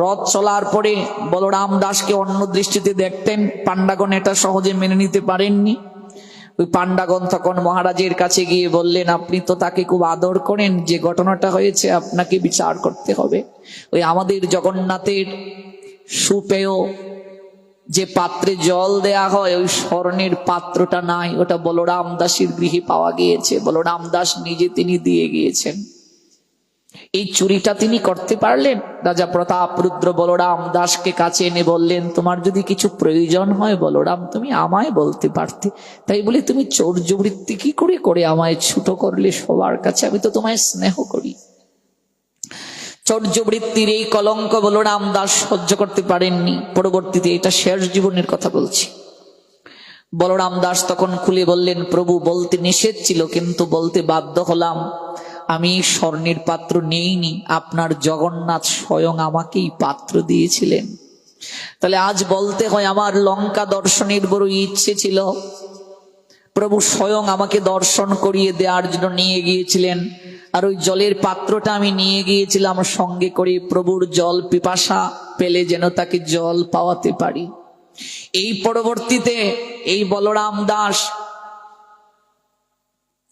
রথ চলার পরে বলরাম দাসকে অন্য দৃষ্টিতে দেখতেন। পাণ্ডাগণ এটা সহজে মেনে নিতে পারেননি। ওই পাণ্ডাগণ তখন মহারাজের কাছে গিয়ে বললেন, আপনি তো তাকে খুব আদর করেন, যে ঘটনাটা হয়েছে আপনাকে বিচার করতে হবে। ওই আমাদের জগন্নাথের সুপেয় যে পাত্রে জল দেয়া হয়, ওই স্বর্ণের পাত্রটা নাই, ওটা বলরাম দাসের গৃহে পাওয়া গিয়েছে। বলরাম দাস নিজে তিনি দিয়ে গিয়েছেন। এই চুরিটা তিনি করতে পারলেন। রাজা প্রতাপ রুদ্র বলরাম দাসকে কাছে এনে বললেন, তোমার যদি কিছু প্রয়োজন হয় বলরাম, তুমি আমায় বলতে পারতে, তাই বলে তুমি চৌর্যবৃত্তি কি করে করে আমায় ছোট করলে সবার কাছে? আমি তো তোমায় স্নেহ করি। চৌর্যবৃত্তির এই কলঙ্ক বলরাম দাস সহ্য করতে পারেননি। পরবর্তীতে, এটা শেষ জীবনের কথা বলছি, বলরাম দাস তখন খুলে বললেন, প্রভু বলতে নিষেধ ছিল কিন্তু বলতে বাধ্য হলাম, আমি স্বর্ণের পাত্র নেইনি, আপনার জগন্নাথ স্বয়ং আমাকেই পাত্র দিয়েছিলেন। তাহলে আজ বলতে হয় আমার লঙ্কা দর্শনের বড় ইচ্ছে ছিল, প্রভু স্বয়ং আমাকে দর্শন করিয়ে দেওয়ার জন্য নিয়ে গিয়েছিলেন, আর ওই জলের পাত্রটা আমি নিয়ে গিয়েছিলাম সঙ্গে করে, প্রভুর জল পিপাসা পেলে যেন তাকে জল পাওয়াতে পারি। এই পরবর্তীতে এই বলরাম দাস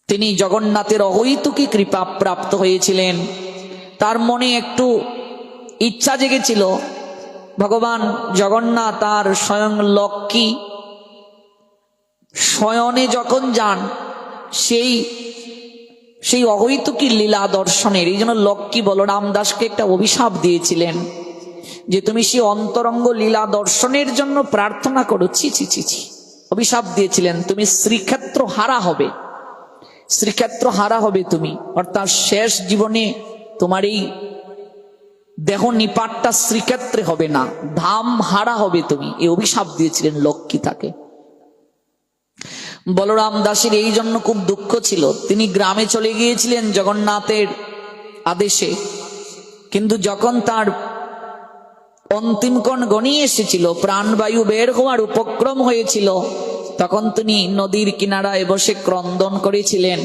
তিনি জগন্নাথের অহৈতুকী কৃপা প্রাপ্ত হয়েছিলেন। তার মনে একটু ইচ্ছা জেগেছিল, ভগবান জগন্নাথ আর স্বয়ং লক্ষ্মী শয়নে যখন যান সেই অহৈতুকী লীলা দর্শনের, এই জন্য লক্ষ্মী বলরাম দাসকে একটা অভিশাপ দিয়েছিলেন যে তুমি সেই অন্তরঙ্গ লীলা দর্শনের জন্য প্রার্থনা করো, ছি ছি ছি ছি, অভিশাপ দিয়েছিলেন, তুমি শ্রীক্ষেত্র হারা হবে, শ্রীক্ষেত্র হারা হবে তুমি, অর্থাৎ শেষ জীবনে তোমার এই দেহ নিপাতটা শ্রীক্ষেত্রে হবে না, ধাম হারা হবে তুমি, এই অভিশাপ দিয়েছিলেন লক্ষ্মী তাকে। বলরাম দাসের এই জন্য খুব দুঃখ ছিল, তিনি গ্রামে চলে গিয়েছিলেন জগন্নাথের আদেশে, কিন্তু যখন তার অন্তিমক্ষণ গণিয়ে এসেছিল, প্রাণবায়ু বের হওয়ার উপক্রম হয়েছিল, তখন তিনি নদীর কিনারায় বসে ক্রন্দন করেছিলেন।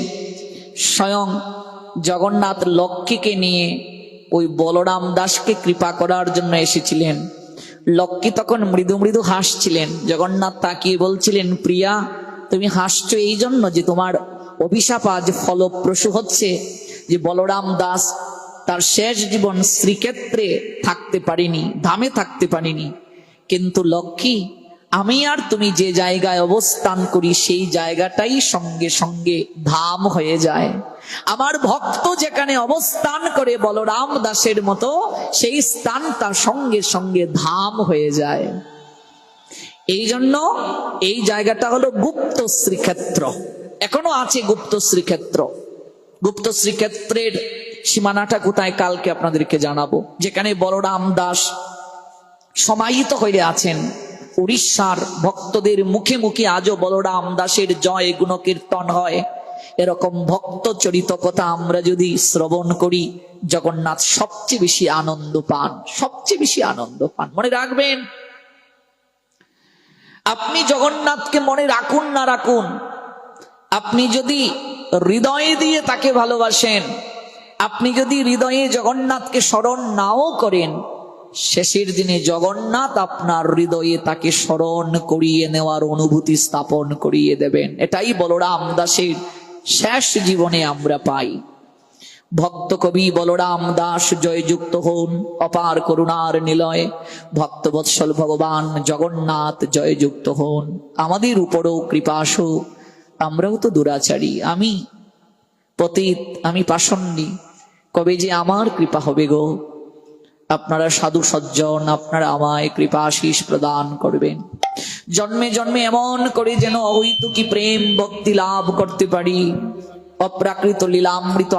স্বয়ং জগন্নাথ লক্ষ্মীকে নিয়ে ওই বলরাম দাসকে কৃপা করার জন্য এসেছিলেন। লক্ষ্মী তখন মৃদু মৃদু হাসছিলেন, জগন্নাথ তাকিয়ে বলছিলেন, প্রিয়া তুমি হাসছো এই জন্য যে তোমার অভিশাপ আজ ফলপ্রসূ হচ্ছে, যে বলরাম দাস তার শেষ জীবন শ্রীক্ষেত্রে থাকতে পারিনি, ধামে থাকতে পারিনি, কিন্তু লক্ষ্মী আমি আর তুমি যে জায়গায় অবস্থান করি সেই জায়গাটাই সঙ্গে সঙ্গে ধাম হয়ে যায়। আমার ভক্ত যেখানে অবস্থান করে বলরাম দাসের মতো, সেই স্থানটা সঙ্গে সঙ্গে ধাম হয়ে যায়। এই জন্য এই জায়গাটা হলো গুপ্ত শ্রীক্ষেত্র, এখনো আছে গুপ্ত শ্রীক্ষেত্র। গুপ্ত শ্রীক্ষেত্রের সীমানাটা কোথায় কালকে আপনাদেরকে জানাবো, যেখানে বলরাম দাস সমাহিত হয়ে আছেন। উড়িষ্যার ভক্তদের মুখে মুখে আজও বলরাম দাসের জয় গুণকীর্তন হয়। এরকম ভক্ত চরিত কথা আমরা যদি শ্রবণ করি, জগন্নাথ সবচেয়ে বেশি আনন্দ পান, সবচেয়ে বেশি আনন্দ পান। মনে রাখবেন, আপনি জগন্নাথকে মনে রাখুন না রাখুন, আপনি যদি হৃদয়ে দিয়ে তাকে ভালোবাসেন, আপনি যদি হৃদয়ে জগন্নাথকে স্মরণ নাও করেন, শেষের দিনে জগন্নাথ আপনার হৃদয়ে তাকে স্মরণ করিয়ে নেওয়ার অনুভূতি স্থাপন করিয়ে দেবেন। এটাই বলরাম দাসের শেষ জীবনে আমরা পাই। ভক্ত কবি বলরাম দাস জয়যুক্ত হন, অপার করুণার নিলয় ভক্তবৎসল ভগবান জগন্নাথ জয়যুক্ত হন। আমাদের উপরও কৃপা আসুক, আমরাও তো দুরাচারী, আমি পতিত, আমি পাষণ্ডী, কবে যে আমার কৃপা হবে গো। আপনারা সাধু সজ্জন, আপনারা আমায় কৃপা আশিস প্রদান করবেন। জন্মে জন্মে এমন করে যেন অহৈতুকী প্রেম ভক্তি লাভ করতে পারি, অপ্রাকৃত লীলামৃত